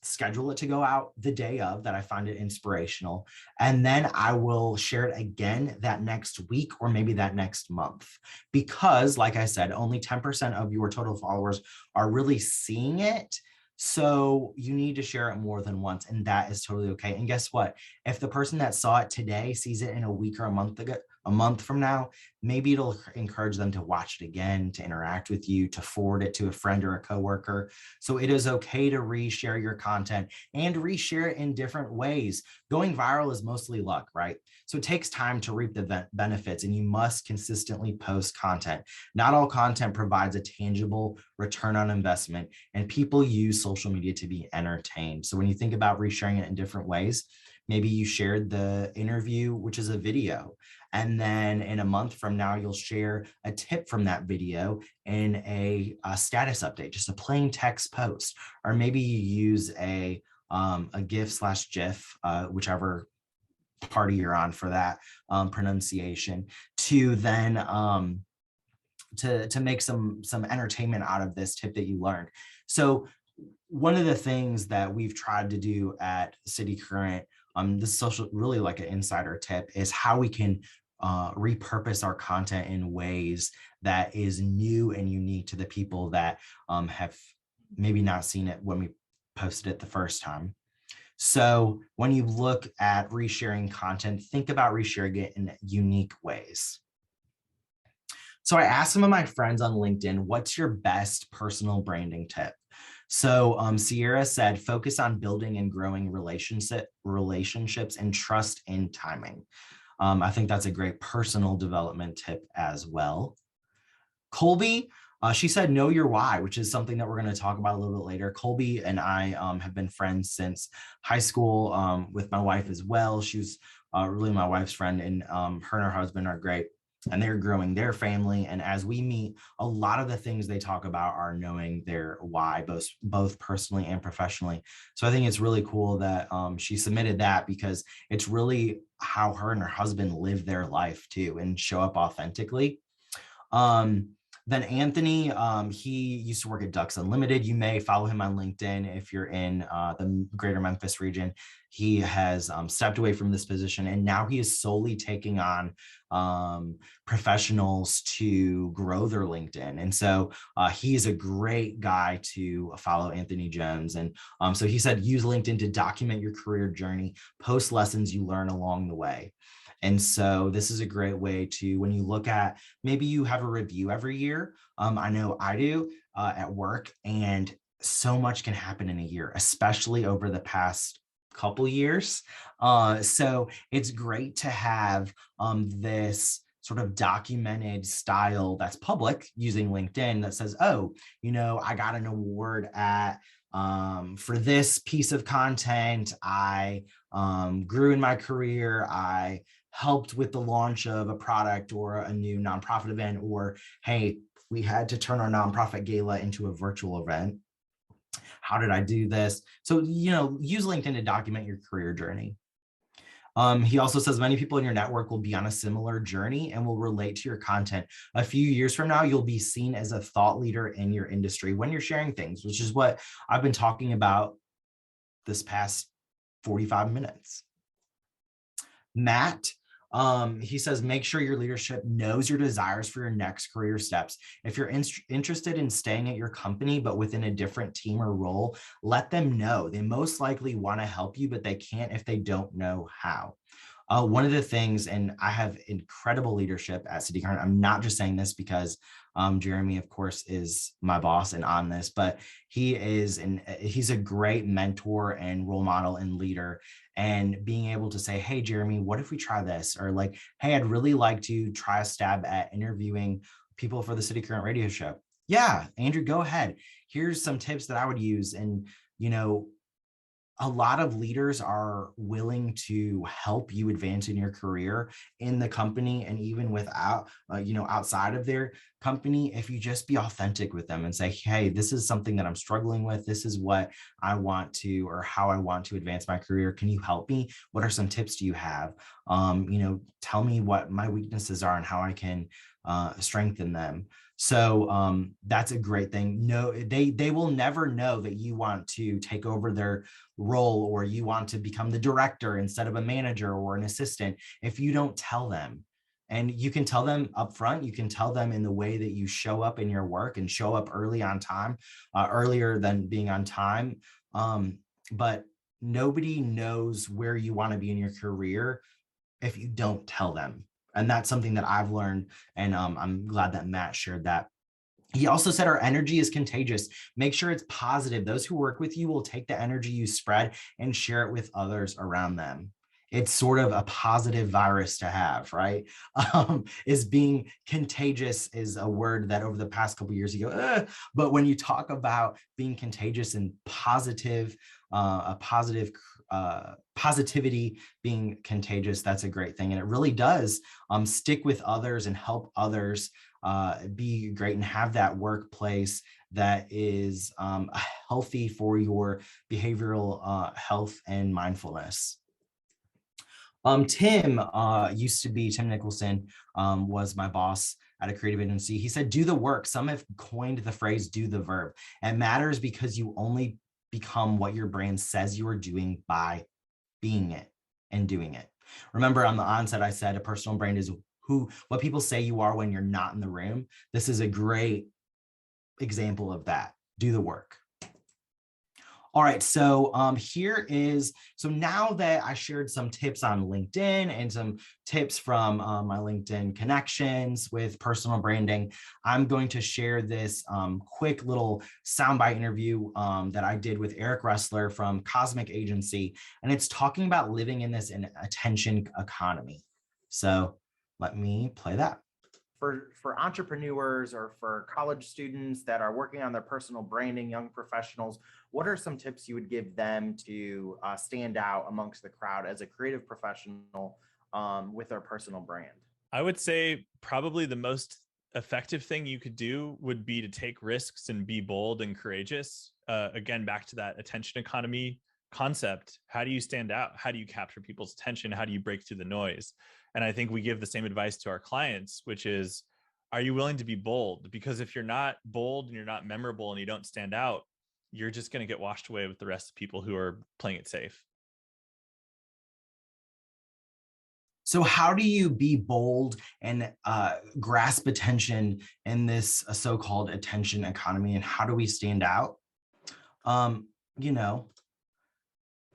schedule it to go out the day of that I find it inspirational. And then I will share it again that next week or maybe that next month. Because like I said, only 10% of your total followers are really seeing it. So you need to share it more than once, and that is totally okay. And guess what? If the person that saw it today sees it in a week or a month from now, maybe it'll encourage them to watch it again, to interact with you, to forward it to a friend or a coworker. So it is okay to reshare your content and reshare it in different ways. Going viral is mostly luck, right? So it takes time to reap the benefits, and you must consistently post content. Not all content provides a tangible return on investment, and people use social media to be entertained. So when you think about resharing it in different ways, maybe you shared the interview, which is a video, and then in a month from now, you'll share a tip from that video in a status update, just a plain text post, or maybe you use a GIF/GIF, whichever party you're on for that pronunciation, to then to make some entertainment out of this tip that you learned. So one of the things that we've tried to do at City Current, this social, really like an insider tip, is how we can repurpose our content in ways that is new and unique to the people that have maybe not seen it when we posted it the first time. So when you look at resharing content, think about resharing it in unique ways. So I asked some of my friends on LinkedIn, what's your best personal branding tip? So Sierra said, focus on building and growing relationships and trust in timing. I think that's a great personal development tip as well. Colby, she said, know your why, which is something that we're going to talk about a little bit later. Colby and I have been friends since high school with my wife as well. She's really my wife's friend, and her and her husband are great, and they're growing their family. And as we meet, a lot of the things they talk about are knowing their why, both personally and professionally. So I think it's really cool that she submitted that, because it's really how her and her husband live their life too and show up authentically. Then Anthony, he used to work at Ducks Unlimited. You may follow him on LinkedIn if you're in the greater Memphis region. He has stepped away from this position, and now he is solely taking on professionals to grow their LinkedIn. And so he's a great guy to follow, Anthony Jones. And so he said, use LinkedIn to document your career journey, post lessons you learn along the way. And so this is a great way to, when you look at, maybe you have a review every year. I know I do at work, and so much can happen in a year, especially over the past couple years. So it's great to have this sort of documented style that's public using LinkedIn that says, oh, I got an award at for this piece of content. I grew in my career. I helped with the launch of a product or a new nonprofit event, or, hey, we had to turn our nonprofit gala into a virtual event. How did I do this? So, use LinkedIn to document your career journey. He also says many people in your network will be on a similar journey and will relate to your content. A few years from now, you'll be seen as a thought leader in your industry when you're sharing things, which is what I've been talking about this past 45 minutes. Matt, he says, make sure your leadership knows your desires for your next career steps. If you're interested in staying at your company, but within a different team or role, let them know. They most likely want to help you, but they can't if they don't know how. One of the things, and I have incredible leadership at City Current. I'm not just saying this because Jeremy, of course, is my boss and on this, but he's a great mentor and role model and leader. And being able to say, hey, Jeremy, what if we try this? Or like, hey, I'd really like to try a stab at interviewing people for the City Current radio show. Yeah, Andrew, go ahead. Here's some tips that I would use. And, a lot of leaders are willing to help you advance in your career in the company, and even without, outside of their company, if you just be authentic with them and say, hey, this is something that I'm struggling with. This is what I want to, or how I want to advance my career. Can you help me? What are some tips do you have? Tell me what my weaknesses are and how I can strengthen them. So that's a great thing. No, they will never know that you want to take over their role or you want to become the director instead of a manager or an assistant if you don't tell them. And you can tell them up front, you can tell them in the way that you show up in your work and show up early on time, earlier than being on time. But nobody knows where you want to be in your career if you don't tell them. And that's something that I've learned. And I'm glad that Matt shared that. He also said our energy is contagious. Make sure it's positive. Those who work with you will take the energy you spread and share it with others around them. It's sort of a positive virus to have, right? Is being contagious is a word that over the past couple of years you go, ugh. But when you talk about being contagious and positive, a positive positivity being contagious, that's a great thing. And it really does stick with others and help others be great and have that workplace that is healthy for your behavioral health and mindfulness. Tim Nicholson was my boss at a creative agency. He said, do the work. Some have coined the phrase, do the verb. It matters because you only become what your brand says you are doing by being it and doing it. Remember on the onset, I said a personal brand is what people say you are when you're not in the room. This is a great example of that. Do the work. All right, so so now that I shared some tips on LinkedIn and some tips from my LinkedIn connections with personal branding, I'm going to share this quick little soundbite interview that I did with Eric Ressler from Cosmic Agency, and it's talking about living in this attention economy. So let me play that. For entrepreneurs or for college students that are working on their personal branding, young professionals, what are some tips you would give them to stand out amongst the crowd as a creative professional with their personal brand? I would say probably the most effective thing you could do would be to take risks and be bold and courageous. Again, back to that attention economy concept. How do you stand out? How do you capture people's attention? How do you break through the noise? And I think we give the same advice to our clients, which is, are you willing to be bold? Because if you're not bold and you're not memorable and you don't stand out, you're just going to get washed away with the rest of people who are playing it safe. So how do you be bold and grasp attention in this so-called attention economy? And how do we stand out?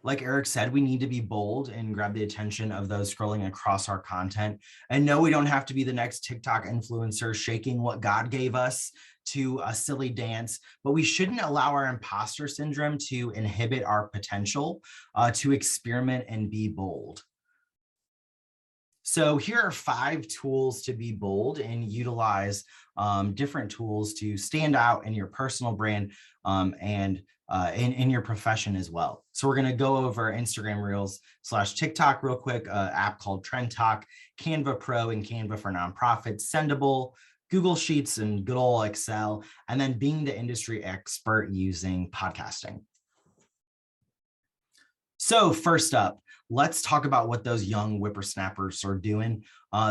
Like Eric said, we need to be bold and grab the attention of those scrolling across our content. And no, we don't have to be the next TikTok influencer shaking what God gave us to a silly dance, but we shouldn't allow our imposter syndrome to inhibit our potential to experiment and be bold. So here are 5 tools to be bold and utilize different tools to stand out in your personal brand and in your profession as well. So we're going to go over Instagram Reels / TikTok real quick, app called Trend Talk, Canva Pro and Canva for nonprofits, Sendable, Google Sheets and good old Excel, and then being the industry expert using podcasting. So first up, let's talk about what those young whippersnappers are doing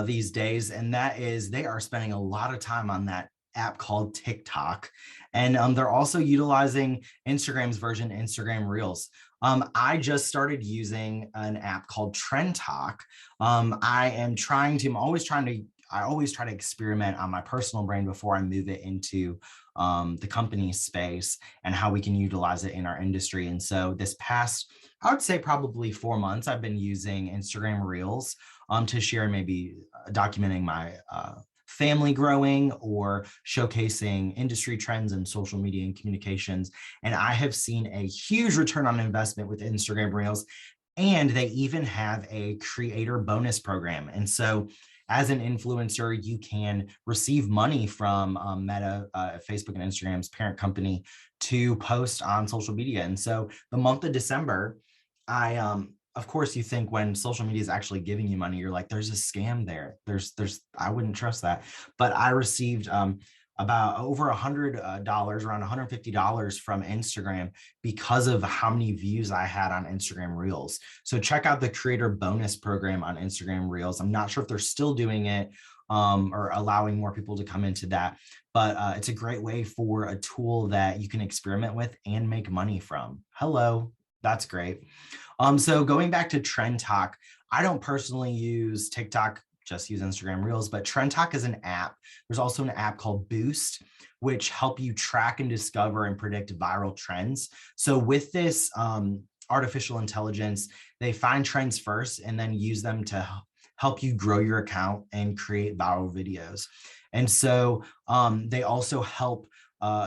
these days. And that is they are spending a lot of time on that app called TikTok. And they're also utilizing Instagram's version, Instagram Reels. I just started using an app called Trend Talk. I always try to experiment on my personal brand before I move it into the company space and how we can utilize it in our industry. And so this past, I would say probably 4 months, I've been using Instagram Reels to share maybe documenting my family growing or showcasing industry trends and social media and communications. And I have seen a huge return on investment with Instagram Reels. And they even have a creator bonus program. And so as an influencer, you can receive money from Meta, Facebook and Instagram's parent company to post on social media. And so the month of December, of course, you think when social media is actually giving you money, you're like, there's a scam there. I wouldn't trust that. But I received about over $100, around $150 from Instagram because of how many views I had on Instagram Reels. So check out the creator bonus program on Instagram Reels. I'm not sure if they're still doing it, or allowing more people to come into that. But it's a great way for a tool that you can experiment with and make money from. Hello, that's great. So going back to Trend Talk, I don't personally use TikTok, just use Instagram Reels, but Trend Talk is an app. There's also an app called Boost, which help you track and discover and predict viral trends. So with this artificial intelligence, they find trends first and then use them to help you grow your account and create viral videos. And so they also help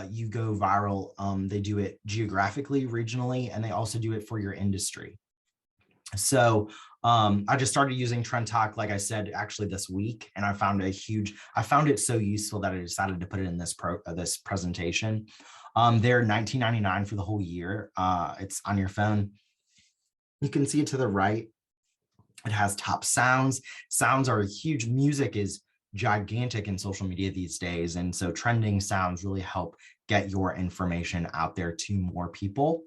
you go viral. They do it geographically, regionally, and they also do it for your industry. So I just started using Trend Talk, like I said, actually this week, and I found it so useful that I decided to put it in this presentation. They're $19.99 for the whole year. It's on your phone. You can see it to the right. It has top sounds. Sounds are huge. Music is gigantic in social media these days. And so trending sounds really help get your information out there to more people.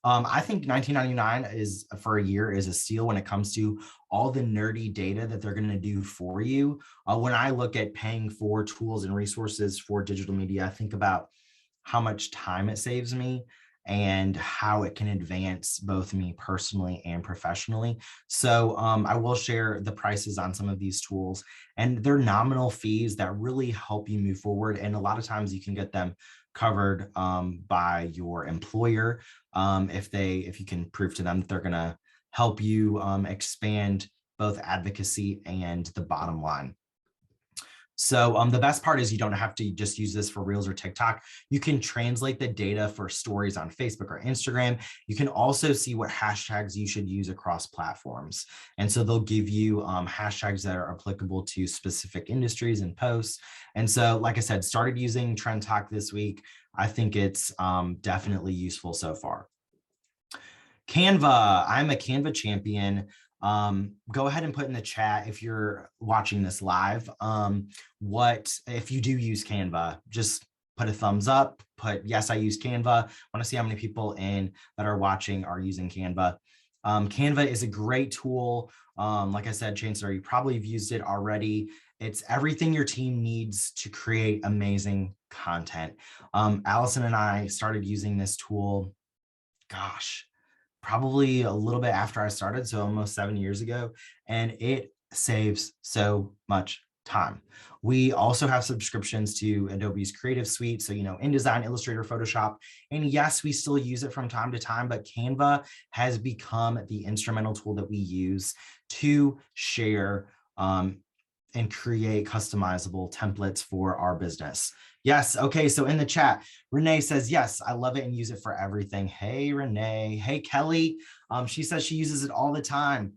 I think $19.99 is for a year is a steal when it comes to all the nerdy data that they're going to do for you. When I look at paying for tools and resources for digital media, I think about how much time it saves me and how it can advance both me personally and professionally. So I will share the prices on some of these tools, and they're nominal fees that really help you move forward. And a lot of times you can get them covered by your employer if you can prove to them that they're going to help you expand both advocacy and the bottom line. So the best part is you don't have to just use this for Reels or TikTok. You can translate the data for stories on Facebook or Instagram. You can also see what hashtags you should use across platforms. And so they'll give you hashtags that are applicable to specific industries and posts. And so, like I said, started using Trend Talk this week. I think it's definitely useful so far. Canva, I'm a Canva champion. Go ahead and put in the chat if you're watching this live. If you do use Canva, just put a thumbs up, put yes, I use Canva. I want to see how many people that are watching are using Canva. Canva is a great tool. Like I said, Chancellor, you probably have used it already. It's everything your team needs to create amazing content. Allison and I started using this tool, probably a little bit after I started, so almost 7 years ago, and it saves so much time. We also have subscriptions to Adobe's Creative Suite, so InDesign, Illustrator, Photoshop, and yes, we still use it from time to time, but Canva has become the instrumental tool that we use to share and create customizable templates for our business. Yes. Okay. So in the chat, Renee says, yes, I love it and use it for everything. Hey, Renee. Hey, Kelly. She says she uses it all the time.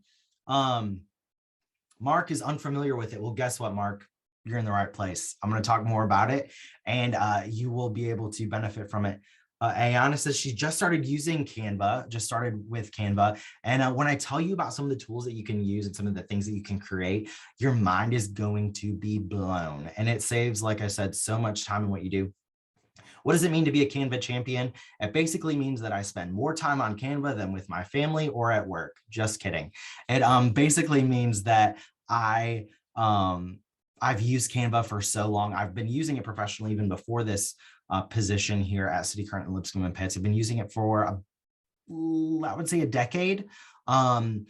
Mark is unfamiliar with it. Well, guess what, Mark? You're in the right place. I'm going to talk more about it, and you will be able to benefit from it. Ayana says she just started using Canva, just started with Canva. And when I tell you about some of the tools that you can use and some of the things that you can create, your mind is going to be blown. And it saves, like I said, so much time in what you do. What does it mean to be a Canva champion? It basically means that I spend more time on Canva than with my family or at work. Just kidding. It basically means that I've used Canva for so long. I've been using it professionally even before this position here at City Current and Lipscomb and Pitts. I've been using it for, I would say, a decade. And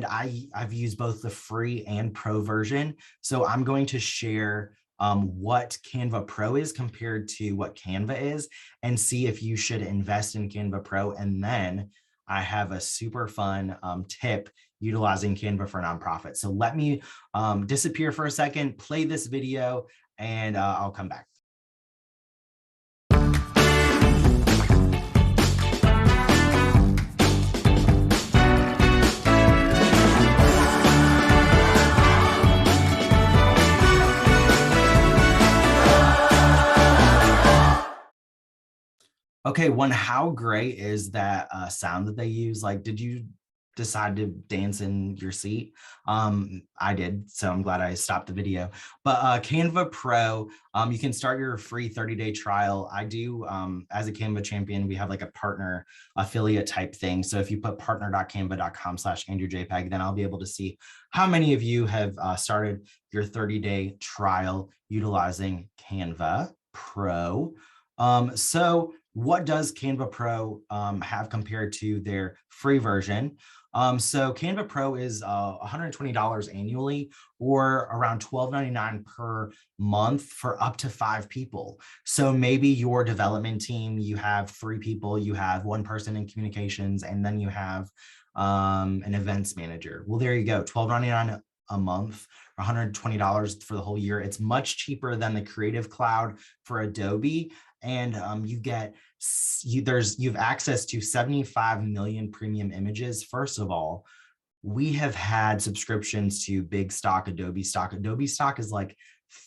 I've used both the free and pro version. So I'm going to share what Canva Pro is compared to what Canva is, and see if you should invest in Canva Pro. And then I have a super fun tip utilizing Canva for nonprofits. So let me disappear for a second, play this video, and I'll come back. Okay, how great is that sound that they use? Like, did you decide to dance in your seat. I did, so I'm glad I stopped the video. But Canva Pro, you can start your free 30-day trial. I do, as a Canva champion, we have like a partner affiliate type thing. So if you put partner.canva.com/AndrewJPEG, then I'll be able to see how many of you have started your 30-day trial utilizing Canva Pro. So what does Canva Pro have compared to their free version? So Canva Pro is $120 annually, or around $12.99 per month for up to 5 people. So maybe your development team, you have 3 people, you have 1 person in communications, and then you have an events manager. Well, there you go, $12.99 a month, or $120 for the whole year. It's much cheaper than the Creative Cloud for Adobe. And you have access to 75 million premium images. First of all, we have had subscriptions to big stock, Adobe stock. Adobe stock is like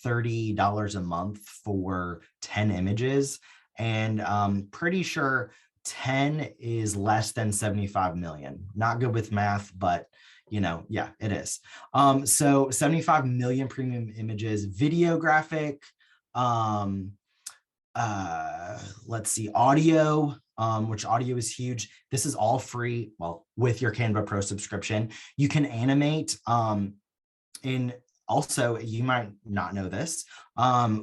$30 a month for 10 images. And pretty sure 10 is less than 75 million. Not good with math, but yeah, it is. So 75 million premium images, videographic, let's see, audio, which audio is huge. This is all free. Well, with your Canva Pro subscription, you can animate also, you might not know this,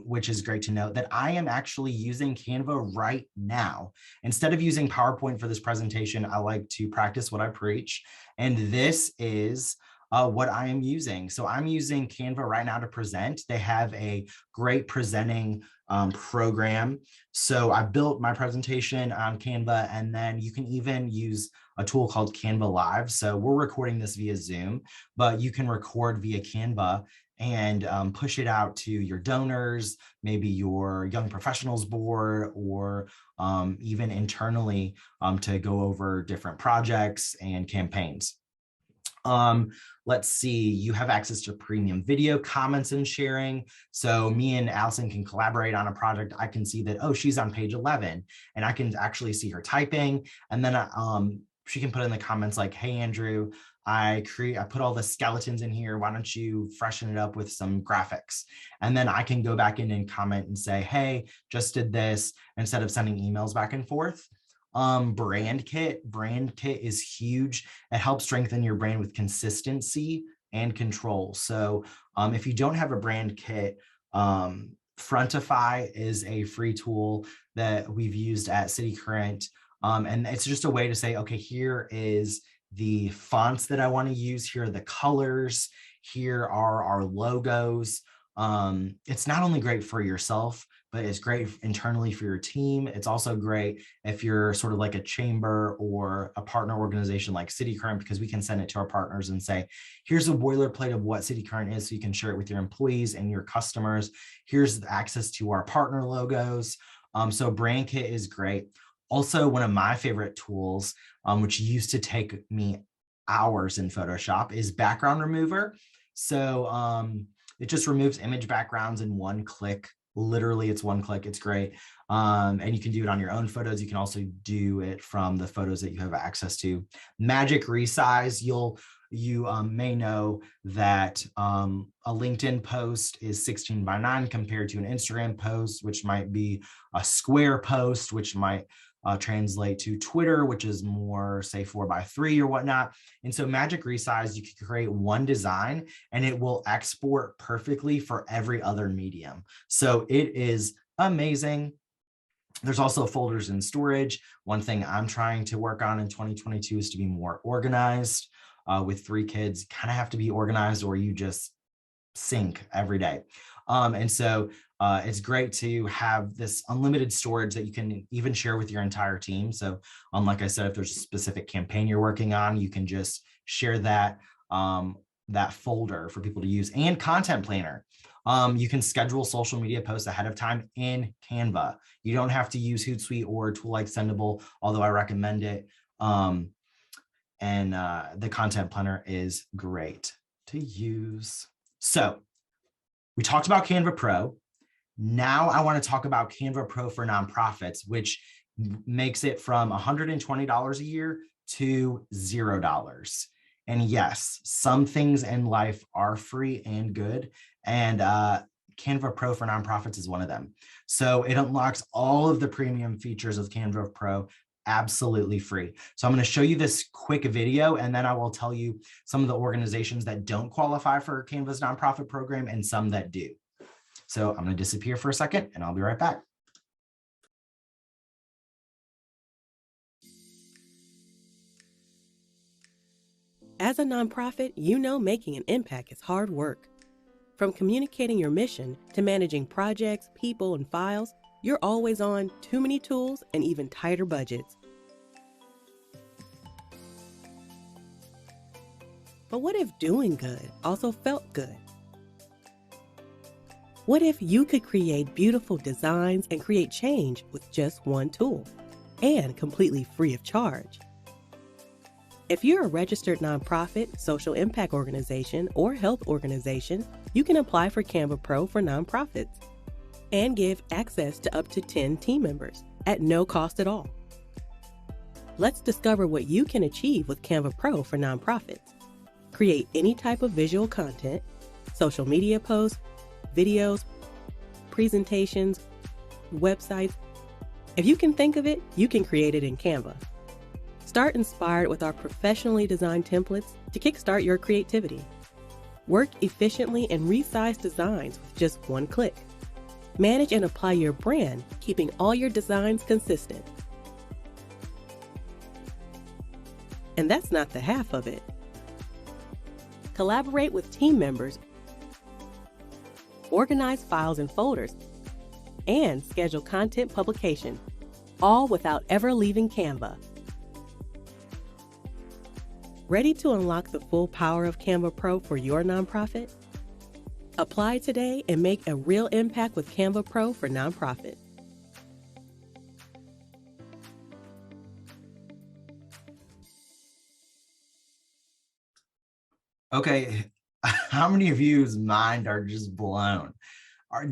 which is great to know, that I am actually using Canva right now. Instead of using PowerPoint for this presentation, I like to practice what I preach. And this is what I am using. So I'm using Canva right now to present. They have a great presenting program. So I built my presentation on Canva, and then you can even use a tool called Canva Live. So we're recording this via Zoom, but you can record via Canva and push it out to your donors, maybe your young professionals board, or even internally to go over different projects and campaigns. Let's see, you have access to premium video comments and sharing. So me and Allison can collaborate on a project. I can see that, oh, she's on page 11, and I can actually see her typing. And then she can put in the comments like, hey, Andrew, I put all the skeletons in here. Why don't you freshen it up with some graphics? And then I can go back in and comment and say, hey, just did this, instead of sending emails back and forth. Brand kit is huge. It helps strengthen your brand with consistency and control. So if you don't have a brand kit, Frontify is a free tool that we've used at City Current. And it's just a way to say, okay, here is the fonts that I want to use. Here are the colors. Here are our logos. It's not only great for yourself, but it's great internally for your team. It's also great if you're sort of like a chamber or a partner organization like City Current, because we can send it to our partners and say, here's a boilerplate of what City Current is, so you can share it with your employees and your customers. Here's access to our partner logos. So Brand Kit is great. Also, one of my favorite tools, which used to take me hours in Photoshop, is Background Remover. So it just removes image backgrounds in one click. Literally, it's one click. It's great. And you can do it on your own photos. You can also do it from the photos that you have access to. Magic Resize. You may know that a LinkedIn post is 16:9 compared to an Instagram post, which might be a square post, which might translate to Twitter, which is more, say, 4:3 or whatnot. And so Magic Resize, you can create one design and it will export perfectly for every other medium. So it is amazing. There's also folders and storage. One thing I'm trying to work on in 2022 is to be more organized. With 3 kids, kind of have to be organized or you just sink every day. And so it's great to have this unlimited storage that you can even share with your entire team. So like I said, if there's a specific campaign you're working on, you can just share that folder for people to use. And Content Planner. You can schedule social media posts ahead of time in Canva. You don't have to use Hootsuite or a tool like Sendable, although I recommend it. And the Content Planner is great to use. So we talked about Canva Pro. Now I want to talk about Canva Pro for nonprofits, which makes it from $120 a year to $0. And yes, some things in life are free and good. And Canva Pro for nonprofits is one of them. So it unlocks all of the premium features of Canva Pro absolutely free. So I'm going to show you this quick video, and then I will tell you some of the organizations that don't qualify for Canva's nonprofit program and some that do. So I'm going to disappear for a second and I'll be right back. As a nonprofit, you know making an impact is hard work. From communicating your mission to managing projects, people, and files, you're always on too many tools and even tighter budgets. But what if doing good also felt good? What if you could create beautiful designs and create change with just one tool and completely free of charge? If you're a registered nonprofit, social impact organization, or health organization, you can apply for Canva Pro for nonprofits and give access to up to 10 team members at no cost at all. Let's discover what you can achieve with Canva Pro for nonprofits. Create any type of visual content, social media posts, videos, presentations, websites. If you can think of it, you can create it in Canva. Start inspired with our professionally designed templates to kickstart your creativity. Work efficiently and resize designs with just one click. Manage and apply your brand, keeping all your designs consistent. And that's not the half of it. Collaborate with team members, organize files and folders, and schedule content publication, all without ever leaving Canva. Ready to unlock the full power of Canva Pro for your nonprofit? Apply today and make a real impact with Canva Pro for nonprofit. Okay, how many of you's mind are just blown?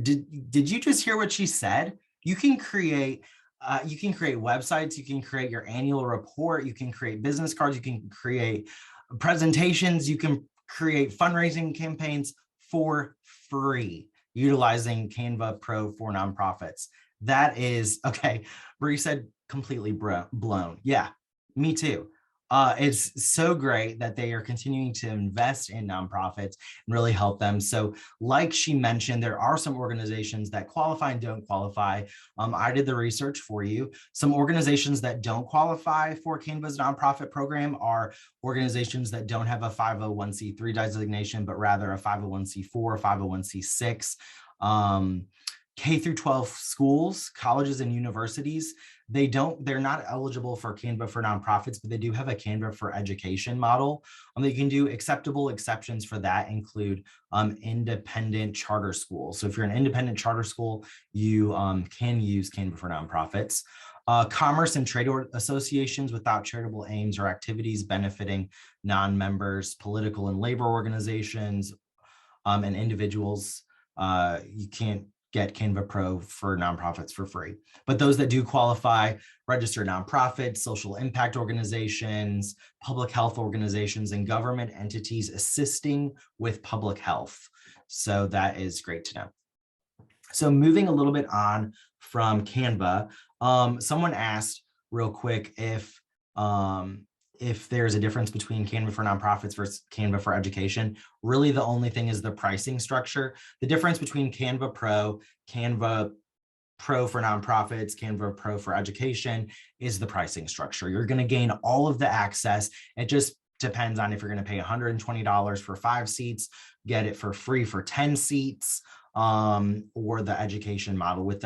Did you just hear what she said? You can create websites, you can create your annual report, you can create business cards, you can create presentations, you can create fundraising campaigns for free utilizing Canva Pro for nonprofits. That is, okay, Bree said completely blown. Yeah, me too. It's so great that they are continuing to invest in nonprofits and really help them. So like she mentioned, there are some organizations that qualify and don't qualify. I did the research for you. Some organizations that don't qualify for Canva's nonprofit program are organizations that don't have a 501c3 designation, but rather a 501c4, 501c6. K through 12 schools, colleges, and universities, they're not eligible for Canva for nonprofits, but they do have a Canva for education model. They can do acceptable exceptions for that include independent charter schools. So if you're an independent charter school, you can use Canva for nonprofits. Commerce and trade associations without charitable aims or activities benefiting non-members, political and labor organizations, and individuals, you can't get Canva Pro for nonprofits for free. But those that do qualify, registered nonprofits, social impact organizations, public health organizations, and government entities assisting with public health. So that is great to know. So moving a little bit on from Canva, someone asked real quick if there's a difference between Canva for nonprofits versus Canva for education. Really, the only thing is the pricing structure. The difference between Canva Pro for nonprofits, Canva Pro for education is the pricing structure. You're going to gain all of the access. It just depends on if you're going to pay $120 for 5 seats, get it for free for 10 seats, or the education model. With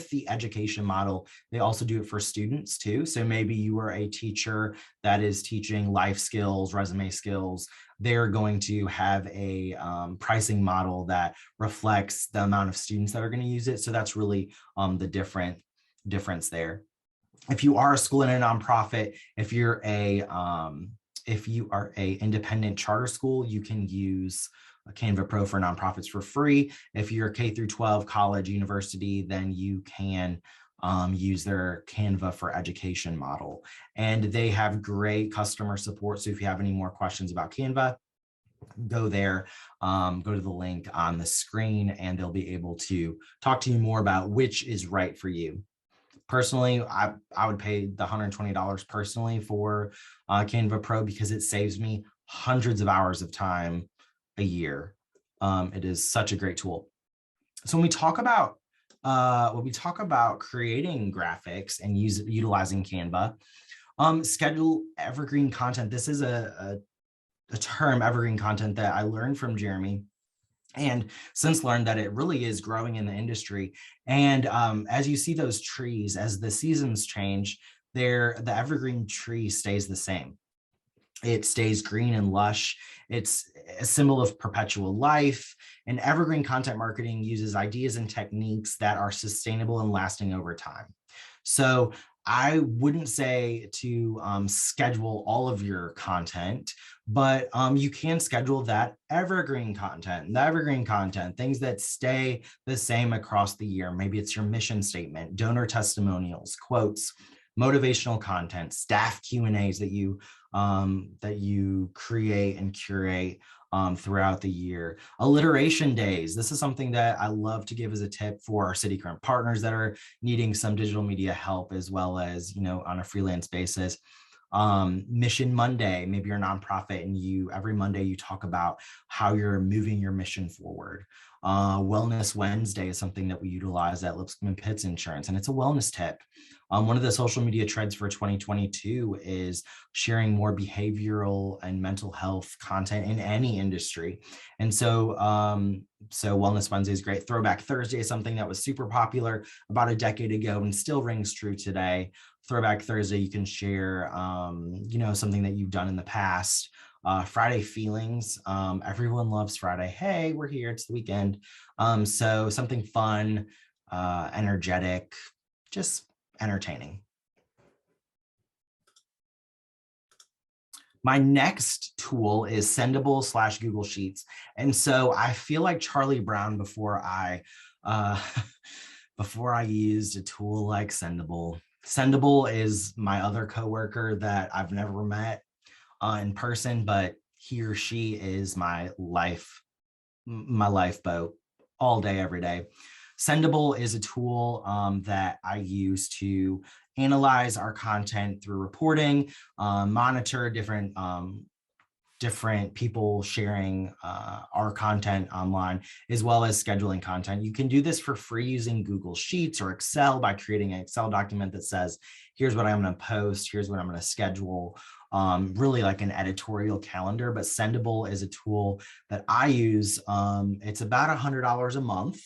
the education model, they also do it for students too. So maybe you are a teacher that is teaching life skills, resume skills. They're going to have a pricing model that reflects the amount of students that are going to use it. So that's really the difference there. If you are a school and a nonprofit, if you are a independent charter school, you can use Canva Pro for nonprofits for free. If you're K through 12 college, university, then you can use their Canva for Education model. And they have great customer support. So if you have any more questions about Canva, go there, go to the link on the screen, and they'll be able to talk to you more about which is right for you. Personally, I would pay the $120 personally for Canva Pro because it saves me hundreds of hours of time a year. It is such a great tool. So when we talk about creating graphics and utilizing Canva, schedule evergreen content. This is a term, evergreen content, that I learned from Jeremy, and since learned that it really is growing in the industry. And as you see those trees, as the seasons change, the evergreen tree stays the same. It stays green and lush. It's a symbol of perpetual life. And evergreen content marketing uses ideas and techniques that are sustainable and lasting over time. So I wouldn't say to schedule all of your content, but you can schedule that evergreen content, things that stay the same across the year. Maybe it's your mission statement, donor testimonials, quotes, motivational content, staff Q&As that you create and curate throughout the year. Alliteration days. This is something that I love to give as a tip for our City Current partners that are needing some digital media help, as well as, on a freelance basis. Mission Monday, maybe you're a nonprofit and every Monday you talk about how you're moving your mission forward. Wellness Wednesday is something that we utilize at Lipscomb and Pitts Insurance, and it's a wellness tip. One of the social media trends for 2022 is sharing more behavioral and mental health content in any industry. And so Wellness Wednesday is great. Throwback Thursday is something that was super popular about a decade ago and still rings true today. Throwback Thursday, you can share, something that you've done in the past. Friday feelings. Everyone loves Friday. Hey, we're here. It's the weekend. So something fun, energetic, just entertaining. My next tool is Sendable / Google Sheets. And so I feel like Charlie Brown before I used a tool like Sendable. Sendable is my other coworker that I've never met in person, but he or she is my lifeboat all day, every day. Sendable is a tool that I use to analyze our content through reporting, monitor different people sharing our content online, as well as scheduling content. You can do this for free using Google Sheets or Excel by creating an Excel document that says, here's what I'm going to post, here's what I'm going to schedule, really like an editorial calendar. But Sendable is a tool that I use. It's about $100 a month,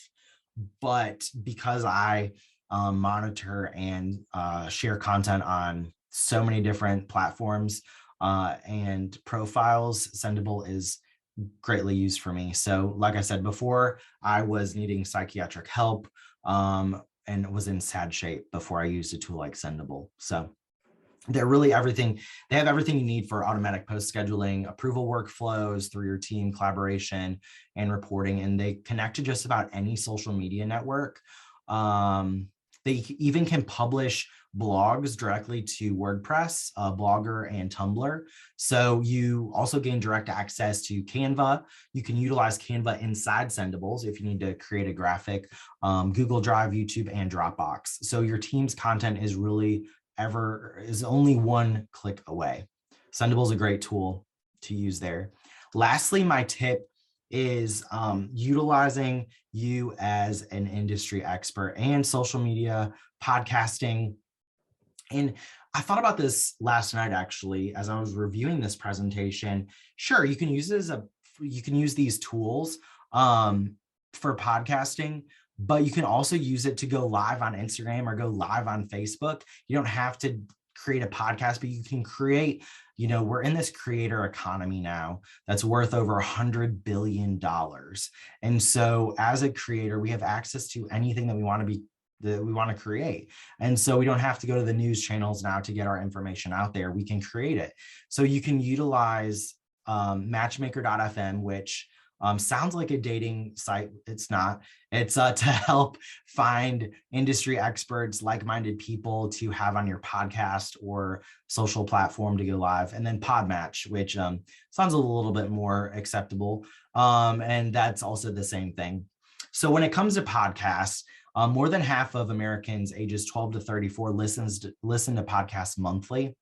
but because I monitor and share content on so many different platforms and profiles, Sendable is greatly used for me. So like I said before, I was needing psychiatric help and was in sad shape before I used a tool like Sendable. So they're really everything. They have everything you need for automatic post scheduling, approval workflows through your team, collaboration, and reporting. And they connect to just about any social media network. They even can publish blogs directly to WordPress, Blogger, and Tumblr. So you also gain direct access to Canva. You can utilize Canva inside Sendables if you need to create a graphic, Google Drive, YouTube, and Dropbox. So your team's content is only one click away. Sendable is a great tool to use there. Lastly, my tip is utilizing you as an industry expert and social media, podcasting. And I thought about this last night, actually, as I was reviewing this presentation. Sure, you can use these tools for podcasting, but you can also use it to go live on Instagram or go live on Facebook. You don't have to create a podcast, but you can create, we're in this creator economy now that's worth over $100 billion. And so as a creator, we have access to anything that we want to create. And so we don't have to go to the news channels now to get our information out there. We can create it. So you can utilize matchmaker.fm, which Sounds like a dating site. It's not. It's to help find industry experts, like-minded people to have on your podcast or social platform to go live. And then Podmatch, which sounds a little bit more acceptable. And that's also the same thing. So when it comes to podcasts, more than half of Americans ages 12 to 34 listen to podcasts monthly.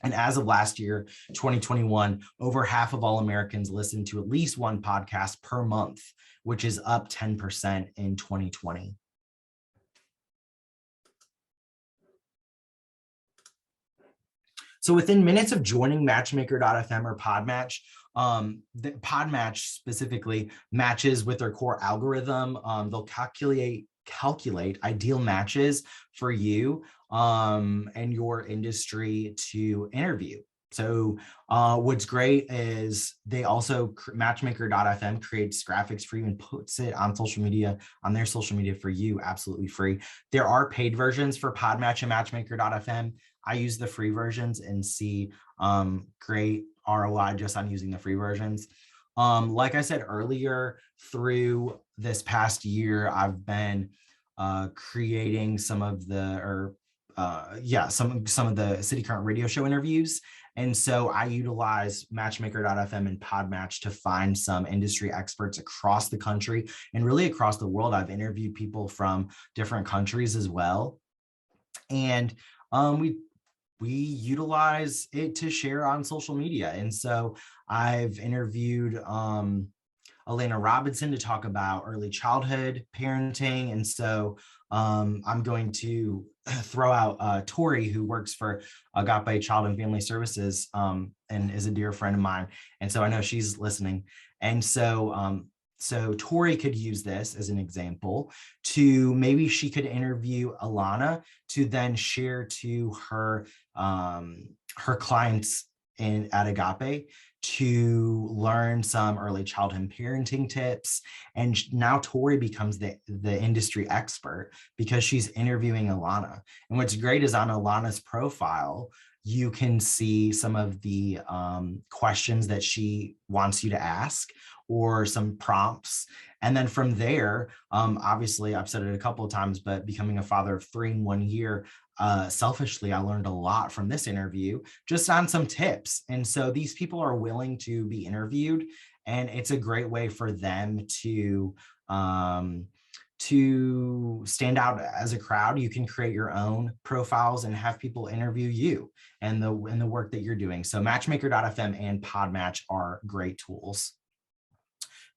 And as of last year, 2021, over half of all Americans listen to at least one podcast per month, which is up 10% in 2020. So within minutes of joining Matchmaker.fm or Podmatch, the Podmatch specifically matches with their core algorithm. They'll calculate ideal matches for you and your industry to interview. So what's great is they also, Matchmaker.fm creates graphics for you and puts it on social media, on their social media for you, absolutely free. There are paid versions for Podmatch and Matchmaker.fm. I use the free versions and see great ROI just on using the free versions. Like I said earlier, through this past year, I've been creating some of the City Current radio show interviews. And so I utilize Matchmaker.fm and Podmatch to find some industry experts across the country and really across the world. I've interviewed people from different countries as well. And we utilize it to share on social media. And so I've interviewed Elena Robinson to talk about early childhood parenting. And so I'm going to throw out Tori, who works for Agape Child and Family Services and is a dear friend of mine. And so I know she's listening. And so Tori could use this as an example to maybe she could interview Alana to then share to her clients at Agape to learn some early childhood parenting tips. And now Tori becomes the industry expert because she's interviewing Alana. And what's great is on Alana's profile, you can see some of the questions that she wants you to ask or some prompts. And then from there, obviously, I've said it a couple of times, but becoming a father of 3 in 1 year, selfishly, I learned a lot from this interview just on some tips. And so these people are willing to be interviewed, and it's a great way for them to stand out as a crowd. You can create your own profiles and have people interview you and the work that you're doing. So Matchmaker.fm and Podmatch are great tools.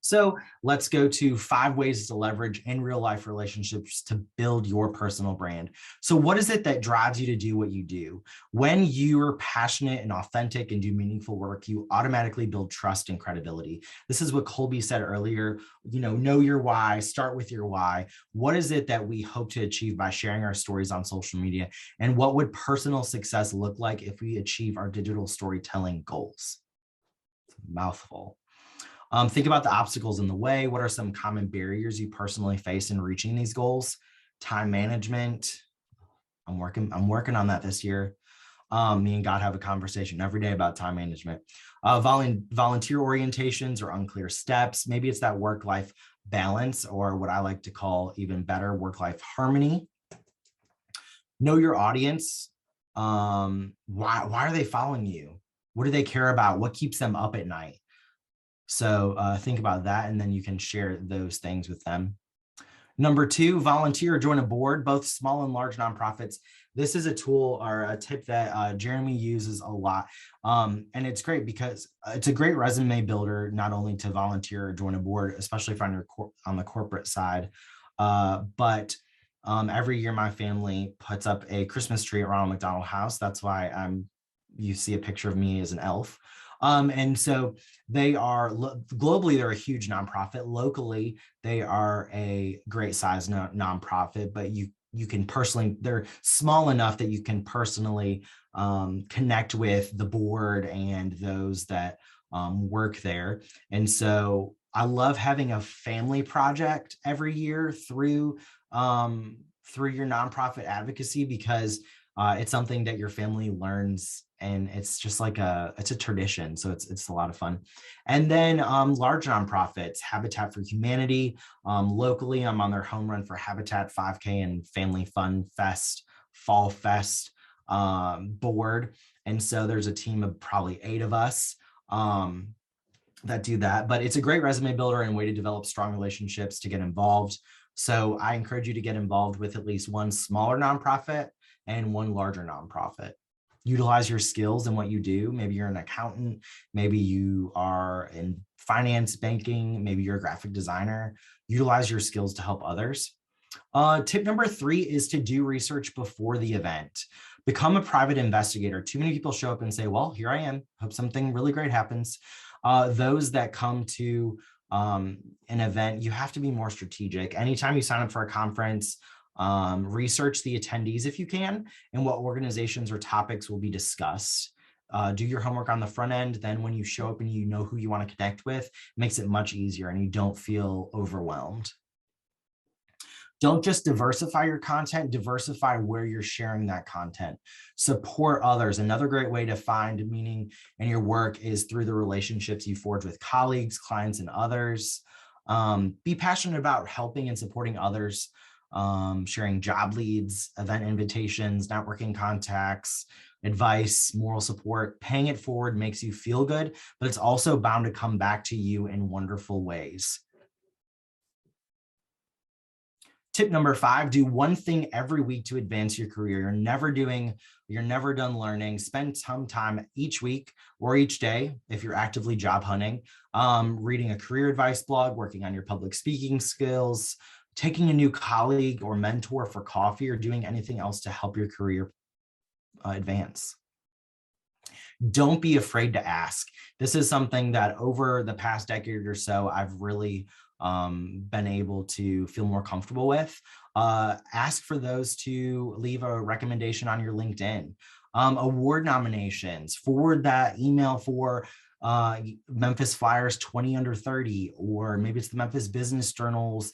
So let's go to 5 ways to leverage in real life relationships to build your personal brand. So what is it that drives you to do what you do? When you're passionate and authentic and do meaningful work, you automatically build trust and credibility. This is what Colby said earlier, know your why, start with your why. What is it that we hope to achieve by sharing our stories on social media? And what would personal success look like if we achieve our digital storytelling goals? It's a mouthful. Think about the obstacles in the way. What are some common barriers you personally face in reaching these goals? Time management. I'm working on that this year. Me and God have a conversation every day about time management. Volunteer orientations or unclear steps. Maybe it's that work-life balance, or what I like to call even better, work-life harmony. Know your audience. Why are they following you? What do they care about? What keeps them up at night? So think about that, and then you can share those things with them. Number 2, volunteer or join a board, both small and large nonprofits. This is a tool or a tip that Jeremy uses a lot. And it's great because it's a great resume builder, not only to volunteer or join a board, especially if you're on the corporate side, but every year my family puts up a Christmas tree at Ronald McDonald House. That's why you see a picture of me as an elf. And so they are globally, they're a huge nonprofit. Locally, they are a great size nonprofit, but you can personally, they're small enough that you can personally connect with the board and those that work there. And so I love having a family project every year through your nonprofit advocacy, because it's something that your family learns and it's just like it's a tradition. So it's a lot of fun. And then large nonprofits, Habitat for Humanity. Locally, I'm on their home run for Habitat 5K and Family Fun Fest, Fall Fest board. And so there's a team of probably 8 of us that do that. But it's a great resume builder and way to develop strong relationships to get involved. So I encourage you to get involved with at least one smaller nonprofit and one larger nonprofit. Utilize your skills in what you do. Maybe you're an accountant, maybe you are in finance, banking, maybe you're a graphic designer. Utilize your skills to help others. Tip number 3 is to do research before the event. Become a private investigator. Too many people show up and say, well, here I am, hope something really great happens. Those that come to an event, you have to be more strategic. Anytime you sign up for a conference, research the attendees if you can, and what organizations or topics will be discussed. Do your homework on the front end. Then when you show up and you know who you want to connect with, it makes it much easier and you don't feel overwhelmed. Don't just diversify your content, diversify where you're sharing that content. Support others. Another great way to find meaning in your work is through the relationships you forge with colleagues, clients, and others. Be passionate about helping and supporting others, sharing job leads, event invitations, networking contacts, advice, moral support. Paying it forward makes you feel good, but it's also bound to come back to you in wonderful ways. Tip number 5, do one thing every week to advance your career. You're never done learning. Spend some time each week or each day, if you're actively job hunting, reading a career advice blog, working on your public speaking skills, taking a new colleague or mentor for coffee, or doing anything else to help your career advance. Don't be afraid to ask. This is something that over the past decade or so, I've really been able to feel more comfortable with. Ask for those to leave a recommendation on your LinkedIn. Award nominations, forward that email for Memphis Flyers 20 under 30, or maybe it's the Memphis Business Journal's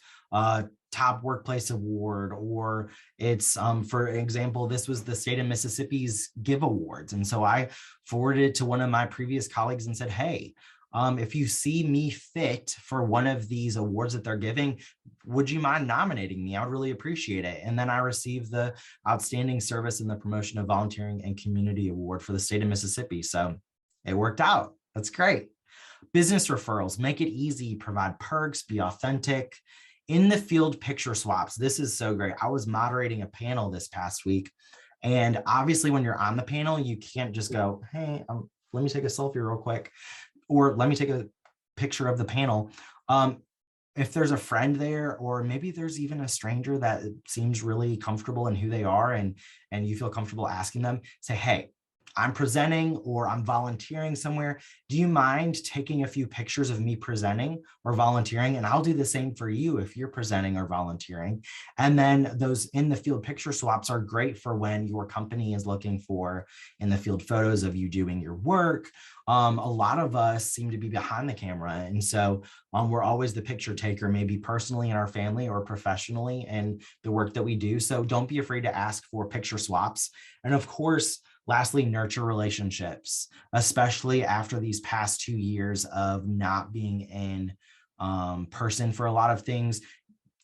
Top Workplace Award, or it's, for example, this was the state of Mississippi's Give Awards. And so I forwarded it to one of my previous colleagues and said, hey, if you see me fit for one of these awards that they're giving, would you mind nominating me? I would really appreciate it. And then I received the Outstanding Service in the Promotion of Volunteering and Community Award for the state of Mississippi. So it worked out. That's great. Business referrals, make it easy, provide perks, be authentic. In the field picture swaps. This is so great. I was moderating a panel this past week. And obviously when you're on the panel, you can't just go, hey, let me take a selfie real quick, or let me take a picture of the panel. If there's a friend there, or maybe there's even a stranger that seems really comfortable in who they are, and you feel comfortable asking them, say, hey, I'm presenting or I'm volunteering somewhere. Do you mind taking a few pictures of me presenting or volunteering? And I'll do the same for you if you're presenting or volunteering. And then those in the field picture swaps are great for when your company is looking for in the field photos of you doing your work. A lot of us seem to be behind the camera. And so we're always the picture taker, maybe personally in our family or professionally in the work that we do. So don't be afraid to ask for picture swaps. And of course, lastly, nurture relationships, especially after these past 2 years of not being in person for a lot of things.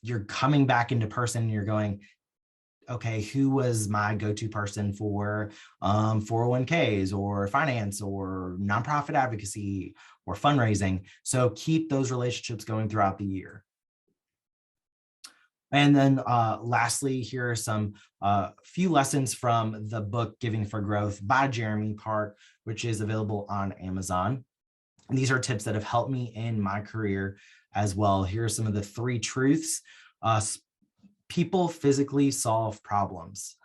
You're coming back into person and you're going, okay, who was my go-to person for 401ks or finance or nonprofit advocacy or fundraising? So keep those relationships going throughout the year. And then lastly, here are some few lessons from the book Giving for Growth by Jeremy Park, which is available on Amazon. And these are tips that have helped me in my career as well. Here are some of the 3 truths. People physically solve problems.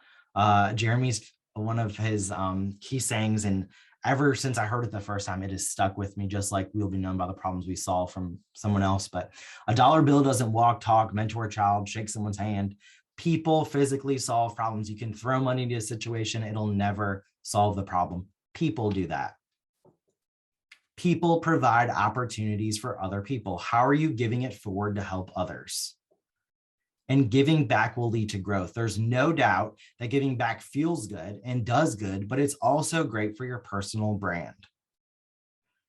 Jeremy's one of his key sayings, and ever since I heard it the first time, it has stuck with me, just like we'll be known by the problems we solve from someone else. But a dollar bill doesn't walk, talk, mentor a child, shake someone's hand. People physically solve problems. You can throw money into a situation. It'll never solve the problem. People do that. People provide opportunities for other people. How are you giving it forward to help others? And giving back will lead to growth. There's no doubt that giving back feels good and does good, but it's also great for your personal brand.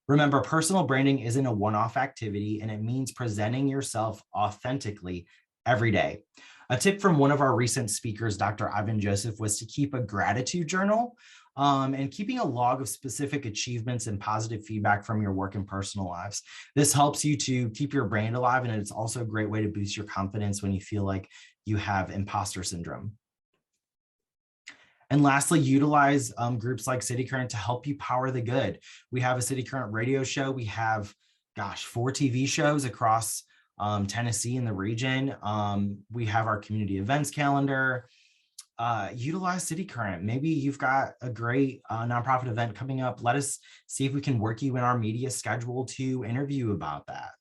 Remember, personal branding isn't a one-off activity, and it means presenting yourself authentically every day. A tip from one of our recent speakers, Dr. Ivan Joseph, was to keep a gratitude journal and keeping a log of specific achievements and positive feedback from your work and personal lives. This helps you to keep your brand alive, and it's also a great way to boost your confidence when you feel like you have imposter syndrome. And lastly, utilize groups like City Current to help you power the good. We have a City Current radio show. We have, 4 TV shows across Tennessee and the region. We have our community events calendar. Utilize City Current. Maybe you've got a great nonprofit event coming up. Let us see if we can work you in our media schedule to interview about that.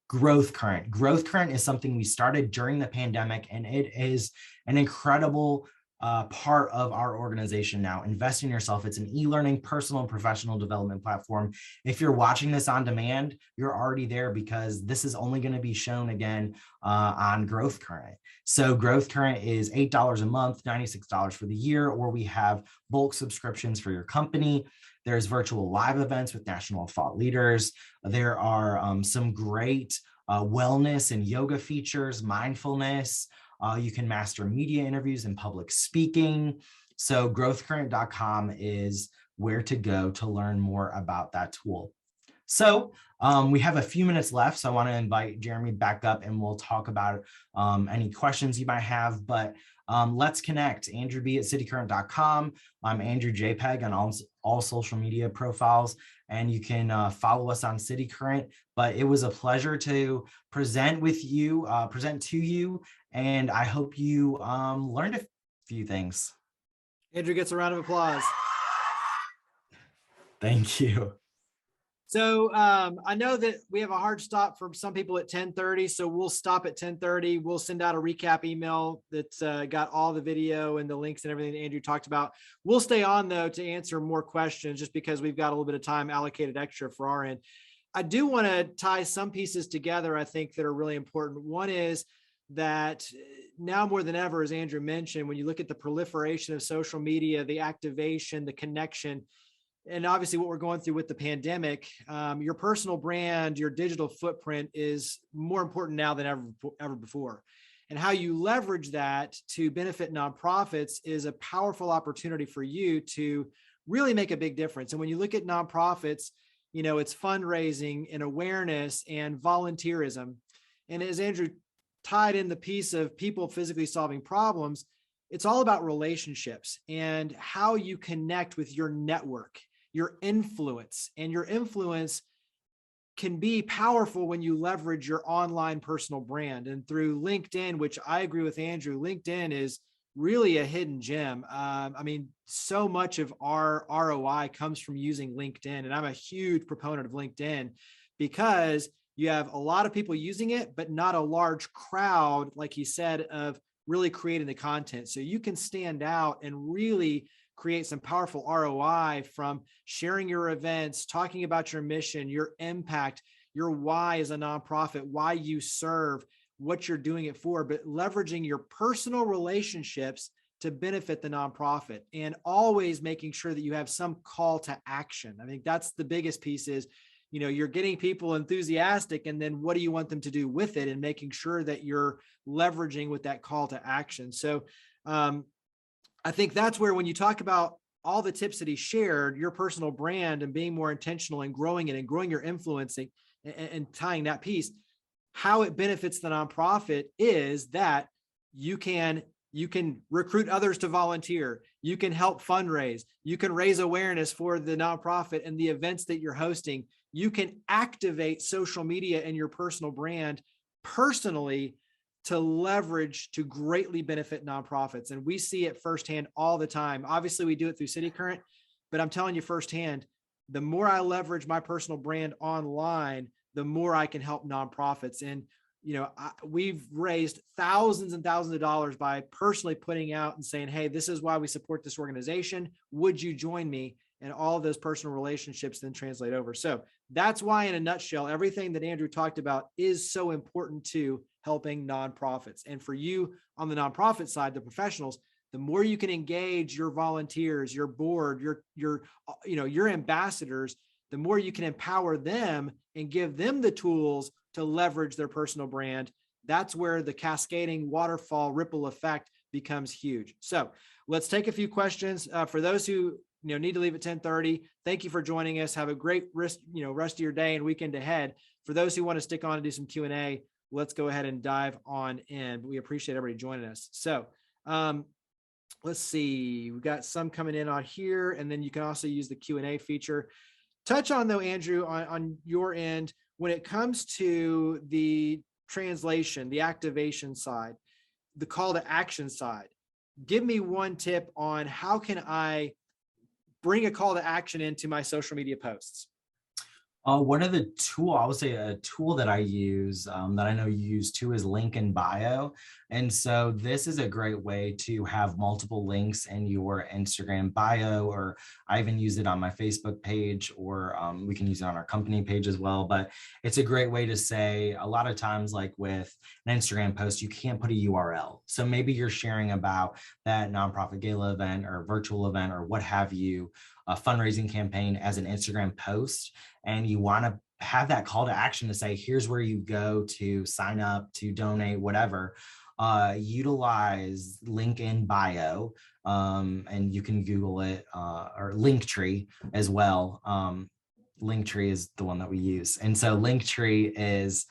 Growth Current. Growth Current is something we started during the pandemic, and it is an incredible part of our organization now. Invest in yourself. It's an e-learning, personal and professional development platform. If you're watching this on demand, you're already there because this is only going to be shown again on Growth Current. So Growth Current is $8 a month, $96 for the year, or we have bulk subscriptions for your company. There's virtual live events with national thought leaders. There are some great wellness and yoga features, mindfulness. You can master media interviews and public speaking. So growthcurrent.com is where to go to learn more about that tool. So we have a few minutes left, so I want to invite Jeremy back up and we'll talk about any questions you might have, but let's connect. Andrew B at citycurrent.com. I'm Andrew JPEG on all social media profiles, and you can follow us on City Current. But it was a pleasure to present to you, and I hope you learned a few things. Andrew gets a round of applause. Thank you. So I know that we have a hard stop for some people at 10:30, so we'll stop at 10:30. We'll send out a recap email that's got all the video and the links and everything that Andrew talked about. We'll stay on, though, to answer more questions just because we've got a little bit of time allocated extra for our end. I do want to tie some pieces together, I think, that are really important. One is that now more than ever, as Andrew mentioned, when you look at the proliferation of social media, the activation, the connection, and obviously what we're going through with the pandemic, your personal brand, your digital footprint is more important now than ever before. And how you leverage that to benefit nonprofits is a powerful opportunity for you to really make a big difference. And when you look at nonprofits, it's fundraising and awareness and volunteerism. And as Andrew tied in the piece of people physically solving problems, it's all about relationships and how you connect with your network, your influence. And your influence can be powerful when you leverage your online personal brand. And through LinkedIn, which I agree with Andrew, LinkedIn is really a hidden gem. So much of our ROI comes from using LinkedIn. And I'm a huge proponent of LinkedIn because you have a lot of people using it, but not a large crowd, like he said, of really creating the content. So you can stand out and really create some powerful ROI from sharing your events, talking about your mission, your impact, your why as a nonprofit, why you serve, what you're doing it for, but leveraging your personal relationships to benefit the nonprofit, and always making sure that you have some call to action. I think that's the biggest piece is, you're getting people enthusiastic, and then what do you want them to do with it, and making sure that you're leveraging with that call to action. So I think that's where, when you talk about all the tips that he shared, your personal brand and being more intentional and growing it and growing your influence and tying that piece, how it benefits the nonprofit is that you can recruit others to volunteer. You can help fundraise. You can raise awareness for the nonprofit and the events that you're hosting. You can activate social media and your personal brand personally to leverage to greatly benefit nonprofits. And we see it firsthand all the time. Obviously, we do it through City Current, but I'm telling you firsthand, the more I leverage my personal brand online, the more I can help nonprofits. And, we've raised thousands and thousands of dollars by personally putting out and saying, hey, this is why we support this organization. Would you join me? and all of those personal relationships then translate over. So that's why, in a nutshell, everything that Andrew talked about is so important to helping nonprofits. And for you on the nonprofit side, the professionals, the more you can engage your volunteers, your board, your ambassadors, the more you can empower them and give them the tools to leverage their personal brand. That's where the cascading waterfall ripple effect becomes huge. So let's take a few questions. For those who need to leave at 10:30, thank you for joining us. Have a great rest of your day and weekend ahead. For those who want to stick on and do some Q&A, let's go ahead and dive on in. We appreciate everybody joining us. So let's see, we've got some coming in on here, and then you can also use the Q&A feature. Touch on, though, Andrew, on your end, when it comes to the translation, the activation side, the call to action side. Give me one tip on how can I bring a call to action into my social media posts. One of the I would say a tool that I use that I know you use too is link in bio. And so this is a great way to have multiple links in your Instagram bio, or I even use it on my Facebook page, or we can use it on our company page as well. But it's a great way to say, a lot of times, like with an Instagram post, you can't put a URL. So maybe you're sharing about that nonprofit gala event or virtual event or what have you, a fundraising campaign as an Instagram post, and you want to have that call to action to say, here's where you go to sign up, to donate, whatever. Utilize link in bio, and you can Google it, or Linktree as well. Linktree is the one that we use. And so Linktree is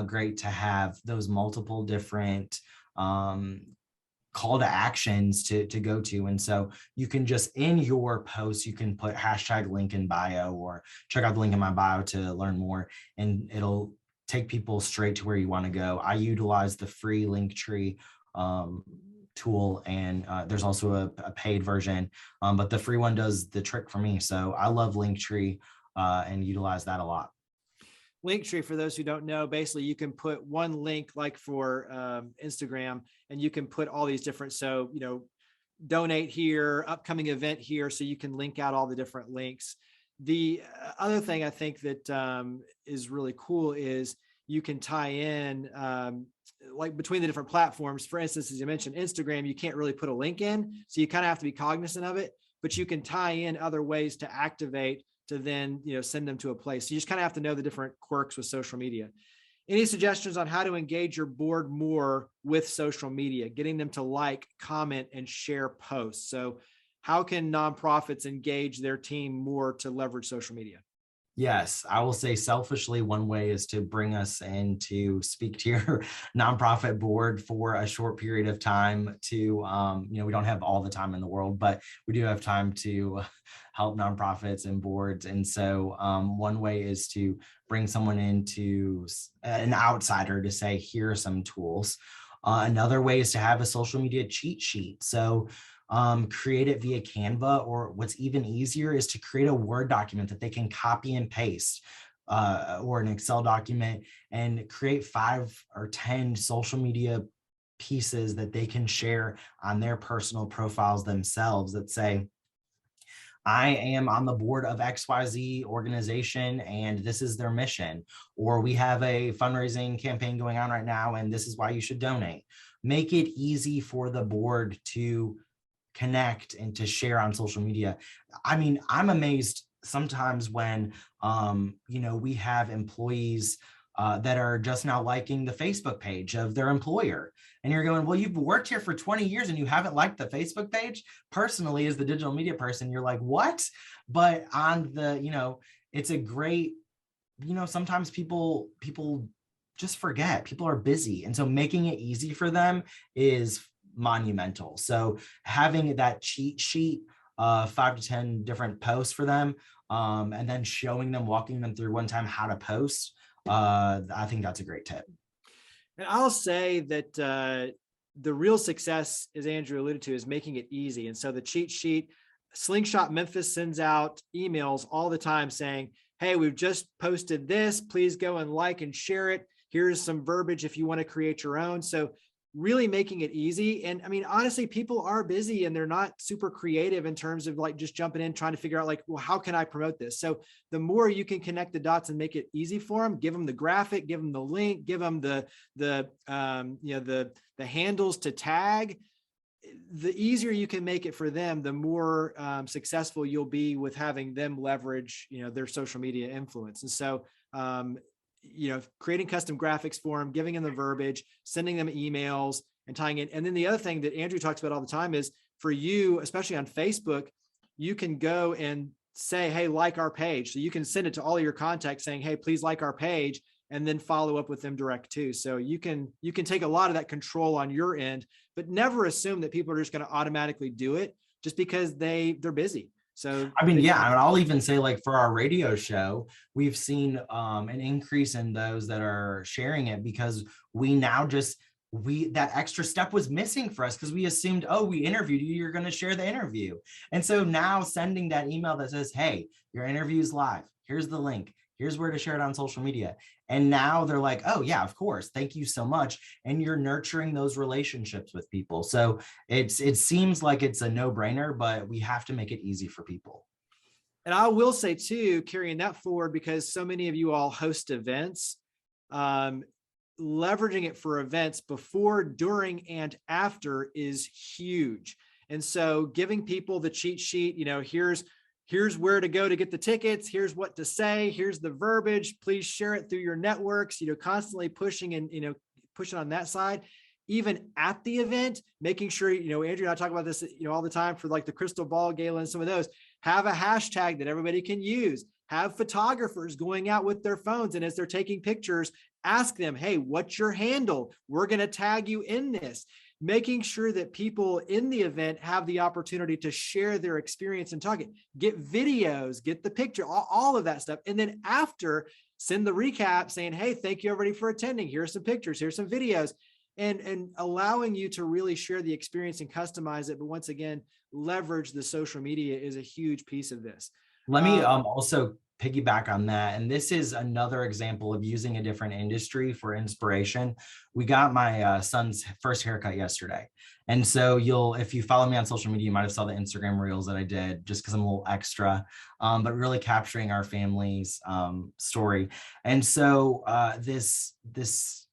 great to have those multiple different call to actions to go to. And so you can just, in your post, you can put hashtag link in bio, or check out the link in my bio to learn more, and it'll take people straight to where you want to go. I utilize the free Linktree tool, and there's also a paid version, but the free one does the trick for me. So I love Linktree and utilize that a lot. Linktree, for those who don't know, basically you can put one link, like for Instagram, and you can put all these different, so, donate here, upcoming event here, so you can link out all the different links. The other thing I think that is really cool is you can tie in like between the different platforms. For instance, as you mentioned, Instagram, you can't really put a link in, so you kind of have to be cognizant of it, but you can tie in other ways to activate, to then, send them to a place. So you just kind of have to know the different quirks with social media. Any suggestions on how to engage your board more with social media, getting them to like, comment, and share posts? So how can nonprofits engage their team more to leverage social media? Yes, I will say selfishly, one way is to bring us in to speak to your nonprofit board for a short period of time to, we don't have all the time in the world, but we do have time to help nonprofits and boards. And so one way is to bring someone into an outsider to say, here are some tools. Another way is to have a social media cheat sheet. So create it via Canva, or what's even easier is to create a Word document that they can copy and paste, or an Excel document, and create 5 or 10 social media pieces that they can share on their personal profiles themselves that say, I am on the board of XYZ organization, and this is their mission. Or we have a fundraising campaign going on right now, and this is why you should donate. Make it easy for the board to connect and to share on social media. I mean, I'm amazed sometimes when, we have employees that are just now liking the Facebook page of their employer. And you're going, well, you've worked here for 20 years and you haven't liked the Facebook page? Personally, as the digital media person, you're like, what? But on the, it's a great, sometimes people just forget. People are busy. And so making it easy for them is monumental. So having that cheat sheet, 5 to 10 different posts for them, and then showing them, walking them through one time how to post, I think that's a great tip. And I'll say that the real success, as Andrew alluded to, is making it easy. And so the cheat sheet, Slingshot Memphis sends out emails all the time saying, hey, we've just posted this, please go and like and share it. Here's some verbiage if you want to create your own. So really making it easy. And I mean, honestly, people are busy and they're not super creative in terms of like just jumping in, trying to figure out like, well, how can I promote this? So the more you can connect the dots and make it easy for them, give them the graphic, give them the link, give them the handles to tag, the easier you can make it for them, the more successful you'll be with having them leverage, their social media influence. And so, creating custom graphics for them, giving them the verbiage, sending them emails and tying it. And then the other thing that Andrew talks about all the time is for you, especially on Facebook, you can go and say, hey, like our page. So you can send it to all of your contacts saying, hey, please like our page, and then follow up with them direct too. So you can take a lot of that control on your end, but never assume that people are just going to automatically do it just because they're busy. So I mean, yeah, and I'll even say like for our radio show, we've seen an increase in those that are sharing it because we now that extra step was missing for us because we assumed, oh, we interviewed you, you're going to share the interview. And so now sending that email that says, hey, your interview's live. Here's the link. Here's where to share it on social media. And now they're like, oh yeah, of course. Thank you so much. And you're nurturing those relationships with people. So it seems like it's a no-brainer, but we have to make it easy for people. And I will say too, carrying that forward, because so many of you all host events, leveraging it for events before, during, and after is huge. And so giving people the cheat sheet, here's where to go to get the tickets. Here's what to say. Here's the verbiage. Please share it through your networks, constantly pushing and, pushing on that side, even at the event, making sure, Andrew and I talk about this, all the time for like the Crystal Ball Gala and some of those, have a hashtag that everybody can use, have photographers going out with their phones. And as they're taking pictures, ask them, hey, what's your handle? We're going to tag you in this. Making sure that people in the event have the opportunity to share their experience and talk it, get videos, get the picture, all of that stuff. And then after, send the recap saying, hey, thank you everybody for attending. Here's some pictures, here's some videos, and allowing you to really share the experience and customize it. But once again, leverage the social media is a huge piece of this. Let me also piggyback on that. And this is another example of using a different industry for inspiration. We got my son's first haircut yesterday. And so if you follow me on social media, you might've saw the Instagram reels that I did just because I'm a little extra, but really capturing our family's story. And so this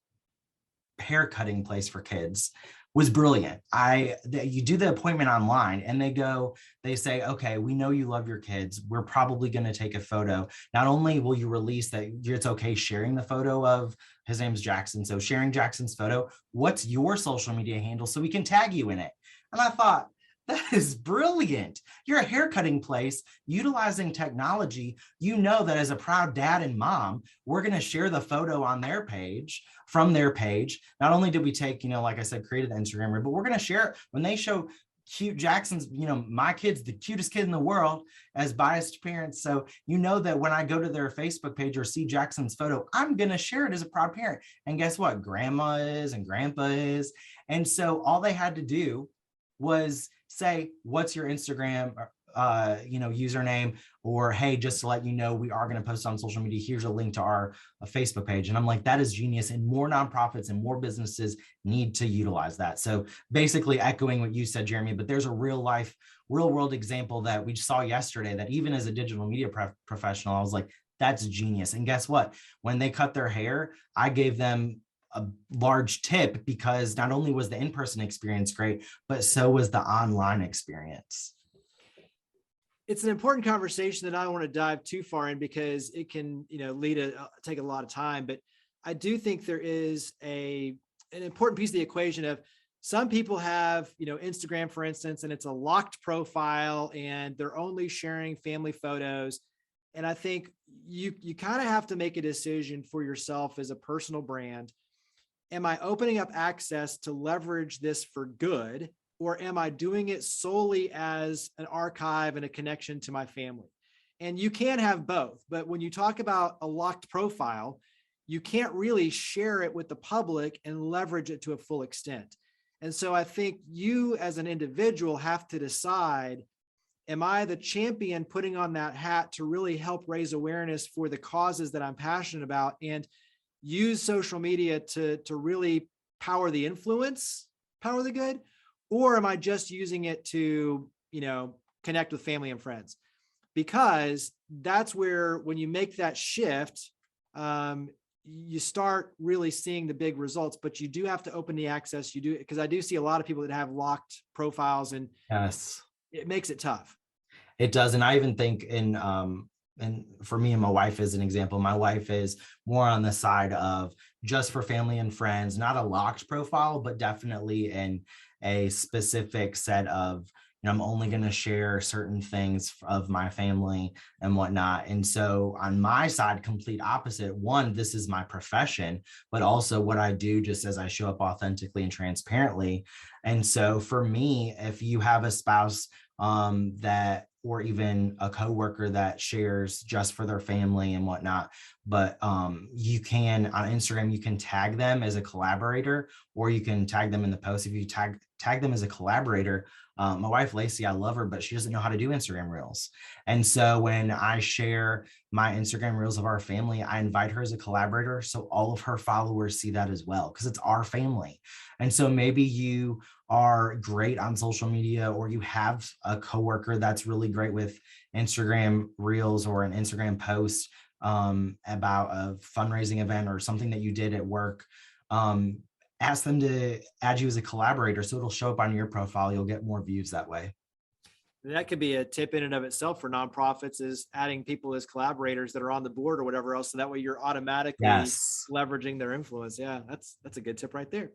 haircutting place for kids was brilliant. You do the appointment online and they say, okay, we know you love your kids. We're probably going to take a photo. Not only will you release that it's okay sharing the photo of, his name's Jackson. So sharing Jackson's photo, what's your social media handle so we can tag you in it? And I thought, that is brilliant. You're a haircutting place utilizing technology. You know that as a proud dad and mom, we're going to share the photo on their page, from their page. Not only did we take, like I said, created the Instagram reel, but we're going to share it when they show cute Jackson's, my kid's the cutest kid in the world as biased parents. So that when I go to their Facebook page or see Jackson's photo, I'm going to share it as a proud parent. And guess what? Grandma is and grandpa is. And so all they had to do was say, what's your Instagram, username, or hey, just to let you know, we are going to post on social media. Here's a link to our Facebook page. And I'm like, that is genius. And more nonprofits and more businesses need to utilize that. So basically echoing what you said, Jeremy, but there's a real world example that we saw yesterday that even as a digital media professional, I was like, that's genius. And guess what? When they cut their hair, I gave them a large tip because not only was the in-person experience great, but so was the online experience. It's an important conversation that I don't want to dive too far in because it can, take a lot of time. But I do think there is an important piece of the equation of some people have, Instagram, for instance, and it's a locked profile and they're only sharing family photos. And I think you kind of have to make a decision for yourself as a personal brand. Am I opening up access to leverage this for good, or am I doing it solely as an archive and a connection to my family? And you can have both, but when you talk about a locked profile, you can't really share it with the public and leverage it to a full extent. And so I think you as an individual have to decide, am I the champion putting on that hat to really help raise awareness for the causes that I'm passionate about and use social media to really power the influence, power the good? Or am I just using it to, connect with family and friends? Because that's where, when you make that shift, you start really seeing the big results, but you do have to open the access. You do, because I do see a lot of people that have locked profiles, and Yes, it makes it tough. it does. And I even think and for me and my wife as an example, my wife is more on the side of just for family and friends, not a locked profile, but definitely in a specific set of, I'm only going to share certain things of my family and whatnot. And so on my side, complete opposite. One, this is my profession, but also what I do just as I show up authentically and transparently. And so for me, if you have a spouse that, or even a coworker that shares just for their family and whatnot, but you can, on Instagram, you can tag them as a collaborator, or you can tag them in the post. If you tag them as a collaborator, my wife, Lacey, I love her, but she doesn't know how to do Instagram Reels. And so when I share my Instagram Reels of our family, I invite her as a collaborator, so all of her followers see that as well, because it's our family. And so maybe you are great on social media, or you have a coworker that's really great with Instagram Reels or an Instagram post about a fundraising event or something that you did at work. Ask them to add you as a collaborator, so it'll show up on your profile. You'll get more views that way. That could be a tip in and of itself for nonprofits, is adding people as collaborators that are on the board or whatever else. So that way you're automatically leveraging their influence. Yeah, that's a good tip right there.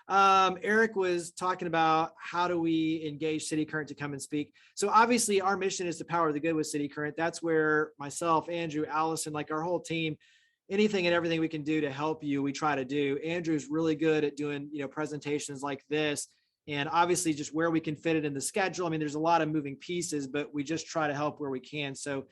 Eric was talking about how do we engage City Current to come and speak. So obviously our mission is to power the good with City Current. That's where myself, Andrew, Allison, like our whole team, anything and everything we can do to help you, we try to do. Andrew's really good at doing, presentations like this, and obviously just where we can fit it in the schedule. I mean, there's a lot of moving pieces, but we just try to help where we can. So,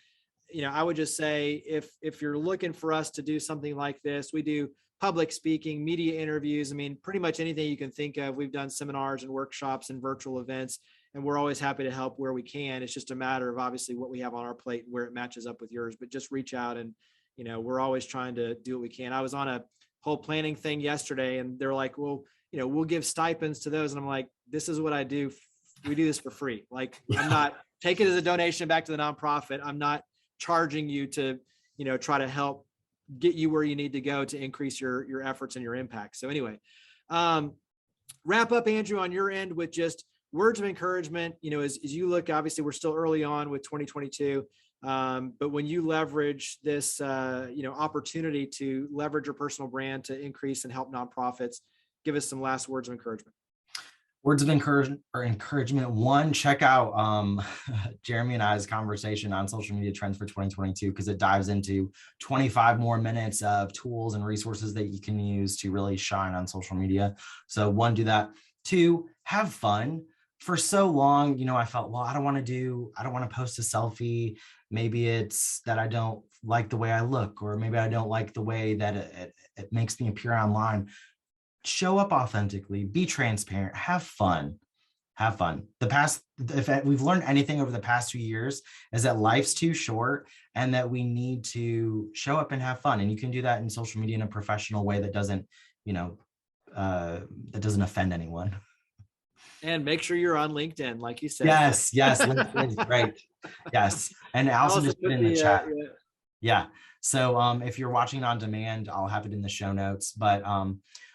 I would just say, if you're looking for us to do something like this, we do public speaking, media interviews. I mean, pretty much anything you can think of. We've done seminars and workshops and virtual events, and we're always happy to help where we can. It's just a matter of obviously what we have on our plate, where it matches up with yours, but just reach out, and we're always trying to do what we can. I was on a whole planning thing yesterday, and they're like, well, we'll give stipends to those. And I'm like, this is what I do. We do this for free. Like, I'm not taking it as a donation back to the nonprofit. I'm not charging you to, try to help get you where you need to go to increase your efforts and your impact. So anyway, wrap up, Andrew, on your end with just words of encouragement. As you look, obviously we're still early on with 2022. But when you leverage this, opportunity to leverage your personal brand to increase and help nonprofits, give us some last words of encouragement. Words of encouragement. One, check out Jeremy and I's conversation on social media trends for 2022, because it dives into 25 more minutes of tools and resources that you can use to really shine on social media. So one, do that. Two, have fun. For so long, I felt, well, I don't want to post a selfie. Maybe it's that I don't like the way I look, or maybe I don't like the way that it makes me appear online. Show up authentically, be transparent, have fun. If we've learned anything over the past 2 years, is that life's too short, and that we need to show up and have fun. And you can do that in social media in a professional way that doesn't offend anyone. And make sure you're on LinkedIn, like you said. Yes, LinkedIn is great. Yes, and Allison just put in the chat. Yeah. So if you're watching on demand, I'll have it in the show notes. But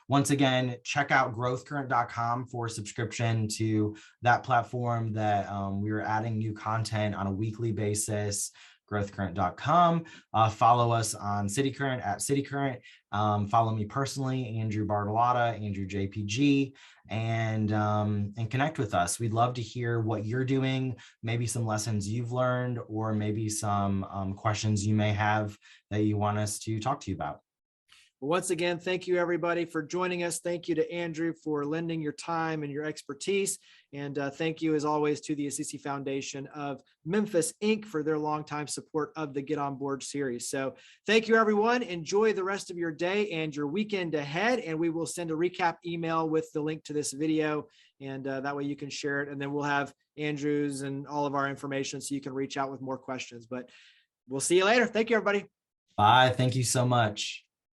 once again, check out growthcurrent.com for subscription to that platform that we're adding new content on a weekly basis. growthcurrent.com. Follow us on City Current at City Current. Follow me personally, Andrew Bartolotta, Andrew JPG, and connect with us. We'd love to hear what you're doing, maybe some lessons you've learned, or maybe some questions you may have that you want us to talk to you about. Once again, thank you everybody for joining us. Thank you to Andrew for lending your time and your expertise. And thank you as always to the Assisi Foundation of Memphis, Inc. for their longtime support of the Get On Board series. So thank you everyone. Enjoy the rest of your day and your weekend ahead. And we will send a recap email with the link to this video. And that way you can share it. And then we'll have Andrew's and all of our information so you can reach out with more questions. But we'll see you later. Thank you, everybody. Bye. Thank you so much.